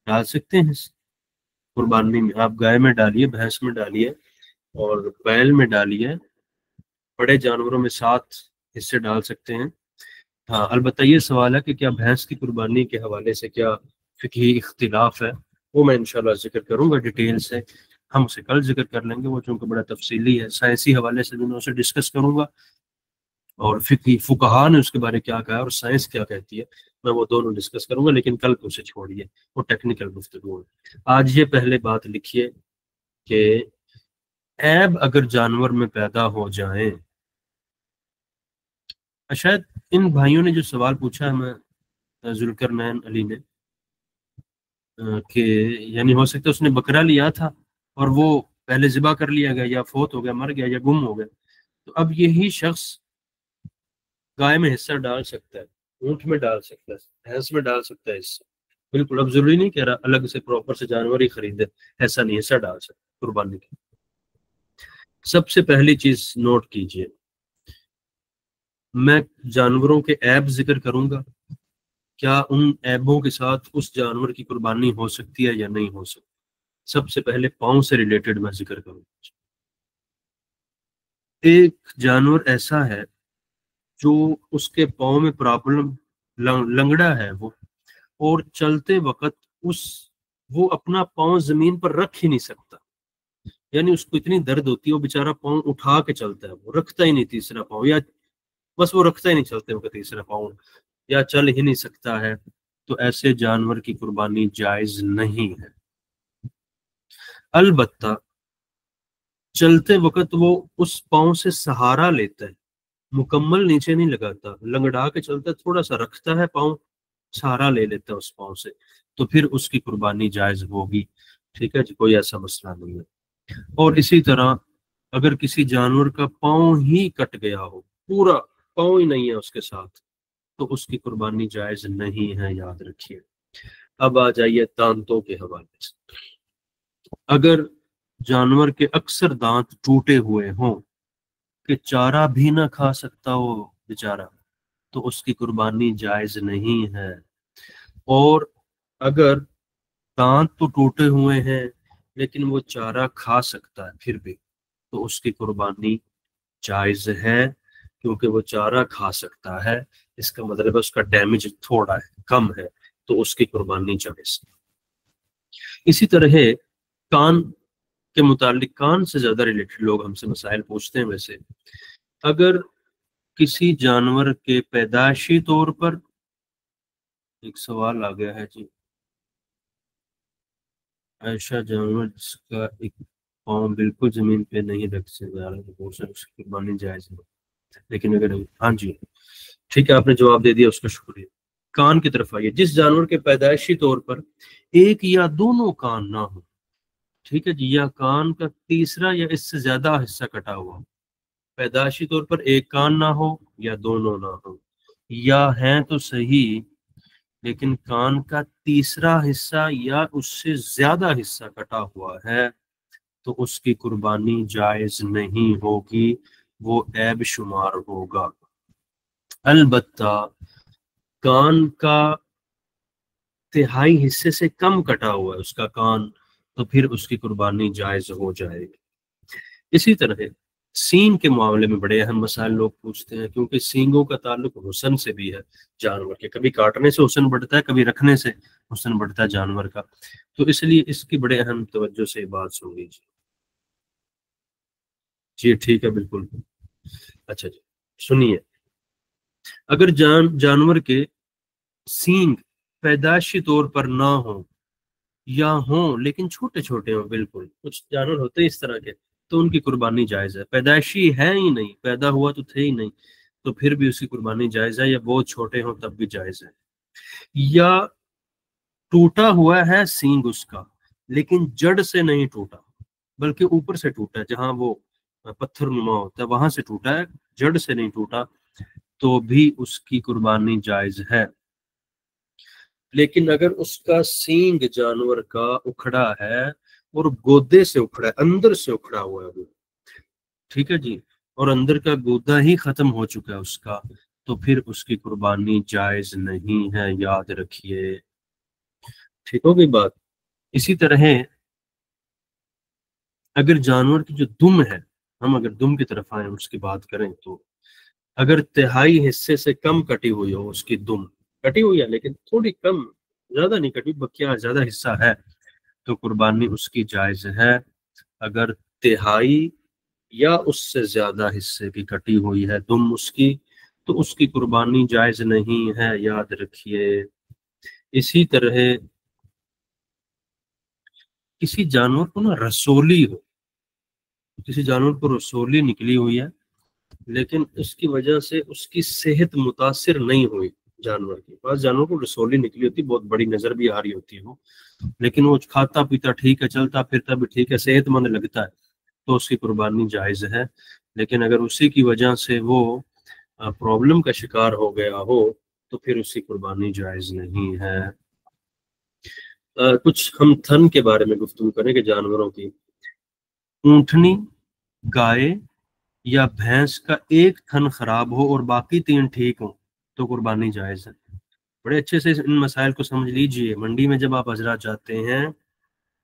ڈال سکتے ہیں قربانی میں، آپ گائے میں ڈالیے، بھینس میں ڈالیے، اور بیل میں ڈالیے، بڑے جانوروں میں 7 حصے ڈال سکتے ہیں۔ ہاں البتہ یہ سوال ہے کہ کیا بھینس کی قربانی کے حوالے سے کیا فقہی اختلاف ہے، وہ میں انشاءاللہ ذکر کروں گا ڈیٹیل سے، ہم اسے کل ذکر کر لیں گے، وہ چونکہ بڑا تفصیلی ہے، سائنسی حوالے سے بھی میں اسے ڈسکس کروں گا، اور فقہا نے اس کے بارے کیا کہا اور سائنس کیا کہتی ہے، میں وہ دونوں ڈسکس کروں گا، لیکن کل کو اسے چھوڑیے، وہ ٹیکنیکل گفتگو ہے۔ آج یہ پہلے بات لکھیے کہ عیب اگر جانور میں پیدا ہو جائیں، شاید ان بھائیوں نے جو سوال پوچھا ہے، میں ذوالقرنین علی نے، کہ یعنی ہو سکتا ہے اس نے بکرا لیا تھا اور وہ پہلے ذبح کر لیا گیا، یا فوت ہو گیا، مر گیا، یا گم ہو گیا، تو اب یہی شخص گائے میں حصہ ڈال سکتا ہے، اونٹ میں ڈال سکتا ہے، بھینس میں ڈال سکتا ہے حصہ، بالکل، اب ضروری نہیں کہہ رہا الگ سے پراپر سے جانور ہی خریدے، ایسا نہیں، حصہ ڈال سکتا قربانی کی۔ سب سے پہلی چیز نوٹ کیجئے، میں جانوروں کے عیب ذکر کروں گا، کیا ان عیبوں کے ساتھ اس جانور کی قربانی ہو سکتی ہے یا نہیں ہو سکتی۔ سب سے پہلے پاؤں سے ریلیٹڈ میں ذکر کروں گا۔ ایک جانور ایسا ہے جو اس کے پاؤں میں پرابلم، لنگڑا ہے وہ، اور چلتے وقت وہ اپنا پاؤں زمین پر رکھ ہی نہیں سکتا، یعنی اس کو اتنی درد ہوتی ہے، وہ بیچارہ پاؤں اٹھا کے چلتا ہے، وہ رکھتا ہی نہیں تیسرا پاؤں، یا بس وہ رکھتا ہی نہیں چلتے وقت تیسرا پاؤں، یا چل ہی نہیں سکتا ہے، تو ایسے جانور کی قربانی جائز نہیں ہے۔ البتہ چلتے وقت وہ اس پاؤں سے سہارا لیتا ہے، مکمل نیچے نہیں لگاتا، لنگڑا کے چلتا ہے، تھوڑا سا رکھتا ہے پاؤں، سہارا لے لیتا ہے اس پاؤں سے، تو پھر اس کی قربانی جائز ہوگی، ٹھیک ہے جی، کوئی ایسا مسئلہ نہیں ہے۔ اور اسی طرح اگر کسی جانور کا پاؤں ہی کٹ گیا ہو، پورا پاؤں ہی نہیں ہے اس کے ساتھ، تو اس کی قربانی جائز نہیں ہے، یاد رکھیے۔ اب آ جائیے دانتوں کے حوالے سے، اگر جانور کے اکثر دانت ٹوٹے ہوئے ہوں کہ چارہ بھی نہ کھا سکتا وہ بیچارہ، تو اس کی قربانی جائز نہیں ہے۔ اور اگر دانت تو ٹوٹے ہوئے ہیں لیکن وہ چارہ کھا سکتا ہے پھر بھی، تو اس کی قربانی جائز ہے، کیونکہ وہ چارہ کھا سکتا ہے، اس کا مطلب ہے اس کا ڈیمیج تھوڑا ہے، کم ہے، تو اس کی قربانی جائز۔ اسی طرح کان کے متعلق، کان سے زیادہ ریلیٹڈ لوگ ہم سے مسائل پوچھتے ہیں، ویسے اگر کسی جانور کے پیدائشی طور پر، ایک سوال آ گیا ہے جی، ایسا جانور جس کا ایک پاؤں بالکل زمین پہ نہیں رکھ سکتا، اس کی قربانی جائز ہے، لیکن اگر، ہاں جی ٹھیک ہے، آپ نے جواب دے دیا، اس کا شکریہ۔ کان کی طرف آئیے، جس جانور کے پیدائشی طور پر ایک یا دونوں کان نہ ہو، ٹھیک ہے جی، یا کان کا تیسرا یا اس سے زیادہ حصہ کٹا ہوا، پیدائشی طور پر ایک کان نہ ہو یا دونوں نہ ہو، یا ہیں تو صحیح لیکن کان کا تیسرا حصہ یا اس سے زیادہ حصہ کٹا ہوا ہے، تو اس کی قربانی جائز نہیں ہوگی، وہ عیب شمار ہوگا۔ البتہ کان کا تہائی حصے سے کم کٹا ہوا ہے اس کا کان، تو پھر اس کی قربانی جائز ہو جائے گی۔ اسی طرح سینگ کے معاملے میں بڑے اہم مسائل لوگ پوچھتے ہیں، کیونکہ سینگوں کا تعلق حسن سے بھی ہے جانور کے، کبھی کاٹنے سے حسن بڑھتا ہے، کبھی رکھنے سے حسن بڑھتا ہے جانور کا، تو اس لیے اس کی بڑے اہم توجہ سے بات سن لیجیے۔ جی ٹھیک ہے، بالکل۔ اچھا جی سنیے، اگر جانور کے سینگ پیدائشی طور پر نہ ہوں یا ہوں لیکن چھوٹے چھوٹے ہوں، بالکل کچھ جانور ہوتے ہیں اس طرح کے، تو ان کی قربانی جائز ہے۔ پیدائشی ہے ہی نہیں، پیدا ہوا تو تھے ہی نہیں، تو پھر بھی اس کی قربانی جائز ہے، یا بہت چھوٹے ہوں تب بھی جائز ہے۔ یا ٹوٹا ہوا ہے سینگ اس کا لیکن جڑ سے نہیں ٹوٹا بلکہ اوپر سے ٹوٹا ہے، جہاں وہ پتھر نما ہوتا ہے وہاں سے ٹوٹا ہے، جڑ سے نہیں ٹوٹا، تو بھی اس کی قربانی جائز ہے۔ لیکن اگر اس کا سینگ جانور کا اکھڑا ہے اور گودے سے اکھڑا ہے، اندر سے اکھڑا ہوا ہے وہ، ٹھیک ہے جی، اور اندر کا گودا ہی ختم ہو چکا ہے اس کا، تو پھر اس کی قربانی جائز نہیں ہے، یاد رکھیے۔ ٹھیک ہو گئی بات؟ اسی طرح اگر جانور کی جو دم ہے، ہم اگر دم کی طرف آئیں اس کی بات کریں، تو اگر تہائی حصے سے کم کٹی ہوئی ہو اس کی دم، کٹی ہوئی ہے لیکن تھوڑی کم، زیادہ نہیں کٹی، بکیا زیادہ حصہ ہے، تو قربانی اس کی جائز ہے۔ اگر تہائی یا اس سے زیادہ حصے کی کٹی ہوئی ہے دم اس کی، تو اس کی قربانی جائز نہیں ہے، یاد رکھیے۔ اسی طرح کسی جانور کو نا رسولی ہو، کسی جانور کو رسولی نکلی ہوئی ہے لیکن اس کی وجہ سے اس کی صحت متاثر نہیں ہوئی، جانور کی بعض جانور کو رسولی نکلی ہوتی، بہت بڑی نظر بھی آ رہی ہوتی ہے وہ، لیکن وہ کھاتا پیتا ٹھیک ہے، چلتا پھرتا بھی ٹھیک ہے، صحت مند لگتا ہے، تو اس کی قربانی جائز ہے۔ لیکن اگر اسی کی وجہ سے وہ پرابلم کا شکار ہو گیا ہو تو پھر اس کی قربانی جائز نہیں ہے۔ کچھ ہم تھن کے بارے میں گفتگو کریں کہ جانوروں کی، اونٹنی، گائے یا بھینس کا ایک تھن خراب ہو اور باقی 3 ٹھیک ہوں تو قربانی جائز ہے۔ بڑے اچھے سے ان مسائل کو سمجھ لیجئے، منڈی میں جب آپ حضرات جاتے ہیں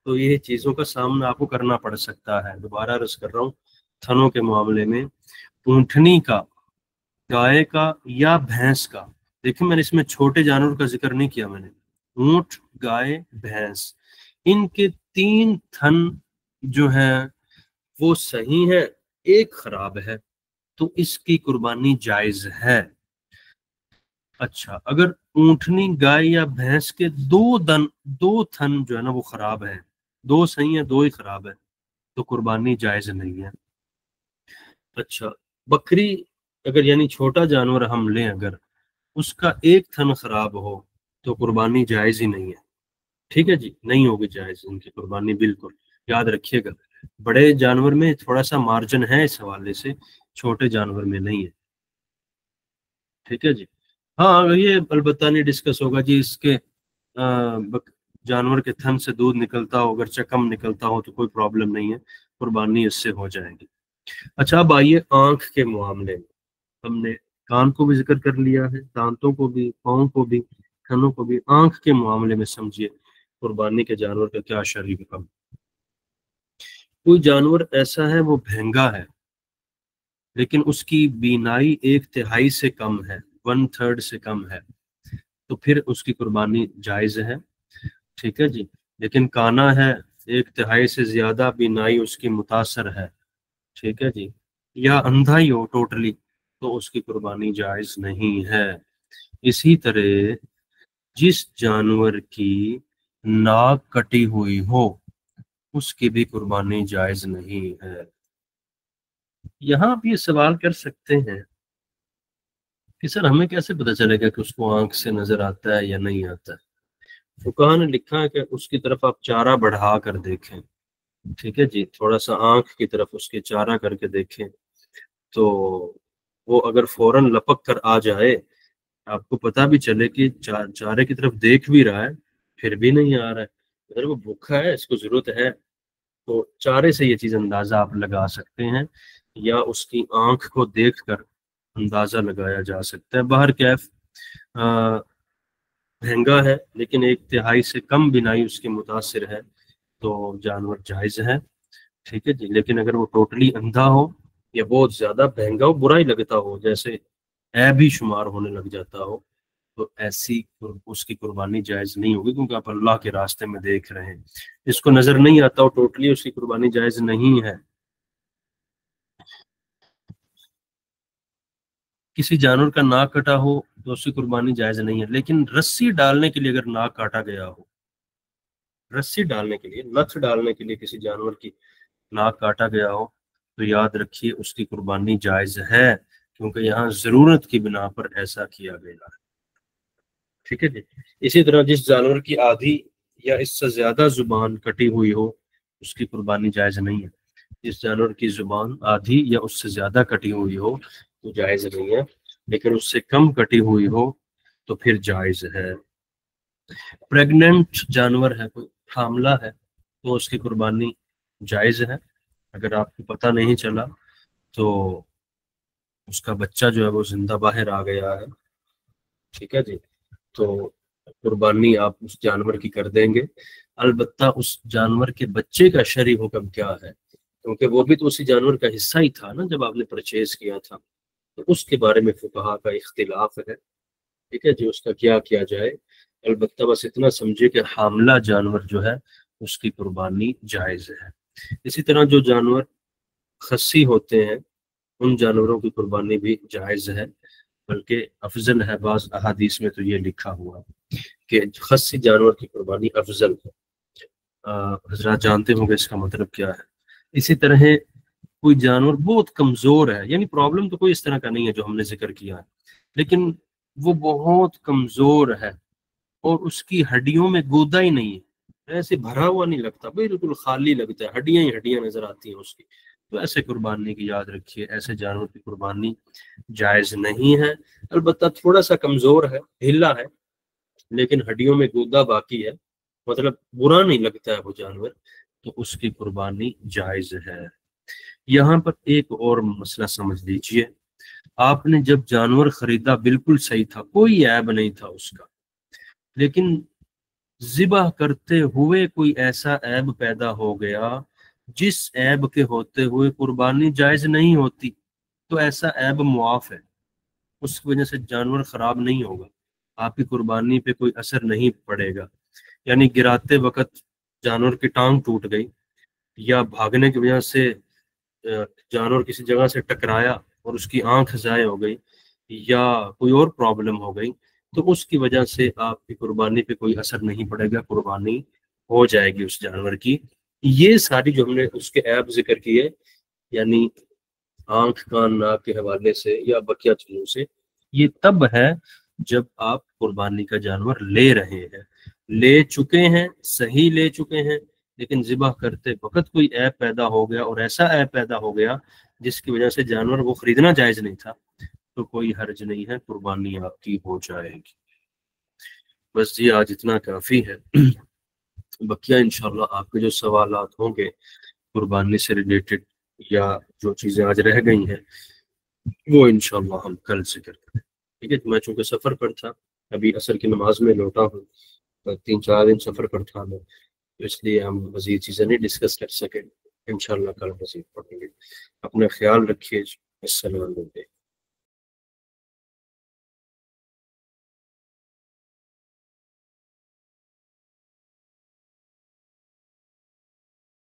تو یہ چیزوں کا سامنا آپ کو کرنا پڑ سکتا ہے۔ دوبارہ عرض کر رہا ہوں، تھنوں کے معاملے میں اونٹنی کا، گائے کا یا بھینس کا، دیکھیں میں نے اس میں چھوٹے جانور کا ذکر نہیں کیا، میں نے اونٹ، گائے، بھینس، ان کے 3 تھن جو ہیں وہ صحیح ہے، ایک خراب ہے، تو اس کی قربانی جائز ہے۔ اچھا، اگر اونٹنی، گائے یا بھینس کے 2 تھن جو ہے نا وہ خراب ہیں، 2 صحیح ہیں 2 ہی خراب ہے، تو قربانی جائز نہیں ہے۔ اچھا، بکری اگر یعنی چھوٹا جانور ہم لیں، اگر اس کا 1 تھن خراب ہو تو قربانی جائز ہی نہیں ہے، ٹھیک ہے جی، نہیں ہوگی جائز ان کی قربانی، بالکل یاد رکھیے گا۔ بڑے جانور میں تھوڑا سا مارجن ہے اس حوالے سے، چھوٹے جانور میں نہیں ہے، ٹھیک ہے جی۔ ہاں یہ البتہ نہیں ڈسکس ہوگا جی، اس کے جانور کے تھن سے دودھ نکلتا ہو، اگرچہ کم نکلتا ہو تو کوئی پرابلم نہیں ہے، قربانی اس سے ہو جائے گی۔ اچھا اب آئیے آنکھ کے معاملے میں، ہم نے کان کو بھی ذکر کر لیا ہے، دانتوں کو بھی، پاؤں کو بھی، تھنوں کو بھی، آنکھ کے معاملے میں سمجھیے قربانی کے جانور کا کیا شرعی حکم۔ کوئی جانور ایسا ہے وہ بھینگا ہے لیکن اس کی بینائی 1/3 سے کم ہے، 1/3 سے کم ہے، تو پھر اس کی قربانی جائز ہے، ٹھیک ہے جی۔ لیکن کانا ہے، 1/3 سے زیادہ بینائی اس کی متاثر ہے، ٹھیک ہے جی، یا اندھا ہی ہو ٹوٹلی، تو اس کی قربانی جائز نہیں ہے۔ اسی طرح جس جانور کی ناک کٹی ہوئی ہو اس کی بھی قربانی جائز نہیں ہے۔ یہاں آپ یہ سوال کر سکتے ہیں کہ سر ہمیں کیسے پتہ چلے گا کہ اس کو آنکھ سے نظر آتا ہے یا نہیں آتا ہے؟ فقہا نے لکھا ہے کہ اس کی طرف آپ چارہ بڑھا کر دیکھیں، ٹھیک ہے جی، تھوڑا سا آنکھ کی طرف اس کے چارہ کر کے دیکھیں، تو وہ اگر فوراً لپک کر آ جائے، آپ کو پتہ بھی چلے کہ چارے کی طرف دیکھ بھی رہا ہے پھر بھی نہیں آ رہا ہے، اگر وہ بھوکا ہے، اس کو ضرورت ہے، تو چارے سے یہ چیز اندازہ آپ لگا سکتے ہیں، یا اس کی آنکھ کو دیکھ کر اندازہ لگایا جا سکتا ہے۔ باہر کیف مہنگا ہے لیکن 1/3 سے کم بینائی اس کی متاثر ہے تو جانور جائز ہے، ٹھیک ہے جی۔ لیکن اگر وہ ٹوٹلی اندھا ہو یا بہت زیادہ مہنگا ہو، برا ہی لگتا ہو، جیسے عیب ہی شمار ہونے لگ جاتا ہو، تو ایسی اس کی قربانی جائز نہیں ہوگی، کیونکہ آپ اللہ کے راستے میں دیکھ رہے ہیں، اس کو نظر نہیں آتا ہو ٹوٹلی، اس کی قربانی جائز نہیں ہے۔ کسی جانور کا ناک کٹا ہو تو اس کی قربانی جائز نہیں ہے، لیکن رسی ڈالنے کے لیے اگر ناک کاٹا گیا ہو، رسی ڈالنے کے لیے، نتھ ڈالنے کے لیے کسی جانور کی ناک کاٹا گیا ہو تو یاد رکھیے اس کی قربانی جائز ہے، کیونکہ یہاں ضرورت کی بنا پر ایسا کیا گیا ہے، ٹھیک ہے جی۔ اسی طرح جس جانور کی آدھی یا اس سے زیادہ زبان کٹی ہوئی ہو اس کی قربانی جائز نہیں ہے۔ جس جانور کی زبان آدھی یا اس سے زیادہ کٹی ہوئی ہو تو جائز نہیں ہے، لیکن اس سے کم کٹی ہوئی ہو تو پھر جائز ہے۔ پریگننٹ جانور ہے، کوئی حاملہ ہے، تو اس کی قربانی جائز ہے۔ اگر آپ کو پتہ نہیں چلا تو اس کا بچہ جو ہے وہ زندہ باہر آ گیا ہے، ٹھیک ہے جی، تو قربانی آپ اس جانور کی کر دیں گے۔ البتہ اس جانور کے بچے کا شرعی حکم کیا ہے، کیونکہ وہ بھی تو اسی جانور کا حصہ ہی تھا نا جب آپ نے پرچیز کیا تھا، تو اس کے بارے میں فقہا کا اختلاف ہے، ٹھیک ہے جی، اس کا کیا کیا جائے۔ البتہ بس اتنا سمجھے کہ حاملہ جانور جو ہے اس کی قربانی جائز ہے۔ اسی طرح جو جانور خصی ہوتے ہیں ان جانوروں کی قربانی بھی جائز ہے، بلکہ افضل ہے، بعض احادیث میں تو یہ لکھا ہوا کہ خصی جانور کی قربانی افضل ہے۔ حضرات جانتے ہوں گے اس کا مطلب کیا ہے۔ اسی طرح کوئی جانور بہت کمزور ہے، یعنی پرابلم تو کوئی اس طرح کا نہیں ہے جو ہم نے ذکر کیا ہے، لیکن وہ بہت کمزور ہے اور اس کی ہڈیوں میں گودا ہی نہیں ہے، ایسے بھرا ہوا نہیں لگتا، بالکل خالی لگتا ہے، ہڈیاں ہی ہڈیاں نظر آتی ہیں اس کی، تو ایسے قربانی کی یاد رکھیے، ایسے جانور کی قربانی جائز نہیں ہے۔ البتہ تھوڑا سا کمزور ہے، ڈھیلا ہے، لیکن ہڈیوں میں گودا باقی ہے، مطلب برا نہیں لگتا ہے وہ جانور، تو اس کی قربانی جائز ہے۔ یہاں پر ایک اور مسئلہ سمجھ لیجئے، آپ نے جب جانور خریدا بالکل صحیح تھا، کوئی عیب نہیں تھا اس کا، لیکن ذبح کرتے ہوئے کوئی ایسا عیب پیدا ہو گیا جس عیب کے ہوتے ہوئے قربانی جائز نہیں ہوتی، تو ایسا عیب معاف ہے، اس کی وجہ سے جانور خراب نہیں ہوگا، آپ کی قربانی پہ کوئی اثر نہیں پڑے گا۔ یعنی گراتے وقت جانور کی ٹانگ ٹوٹ گئی، یا بھاگنے کی وجہ سے جانور کسی جگہ سے ٹکرایا اور اس کی آنکھ ضائع ہو گئی، یا کوئی اور پرابلم ہو گئی، تو اس کی وجہ سے آپ کی قربانی پہ کوئی اثر نہیں پڑے گا، قربانی ہو جائے گی اس جانور کی۔ یہ ساری جو ہم نے اس کے عیب ذکر کیے، یعنی آنکھ کان ناک کے حوالے سے یا بقیہ چیزوں سے، یہ تب ہے جب آپ قربانی کا جانور لے رہے ہیں، لے چکے ہیں، صحیح لے چکے ہیں، لیکن ذبح کرتے وقت کوئی عیب پیدا ہو گیا، اور ایسا عیب پیدا ہو گیا جس کی وجہ سے جانور وہ خریدنا جائز نہیں تھا، تو کوئی حرج نہیں ہے، قربانی آپ کی ہو جائے گی۔ بس جی آج اتنا کافی ہے، بقیہ انشاءاللہ آپ کے جو سوالات ہوں گے قربانی سے ریلیٹڈ یا جو چیزیں آج رہ گئی ہیں وہ انشاءاللہ ہم کل ذکر کریں، ٹھیک ہے۔ میں چونکہ سفر پر تھا، ابھی عصر کی نماز میں لوٹا ہوں، 3-4 دن سفر پر تھا میں، تو اس لیے ہم مزید چیزیں نہیں ڈسکس کر سکے، انشاءاللہ کل مزید پڑھیں گے۔ اپنا خیال رکھیے، السلام علیکم۔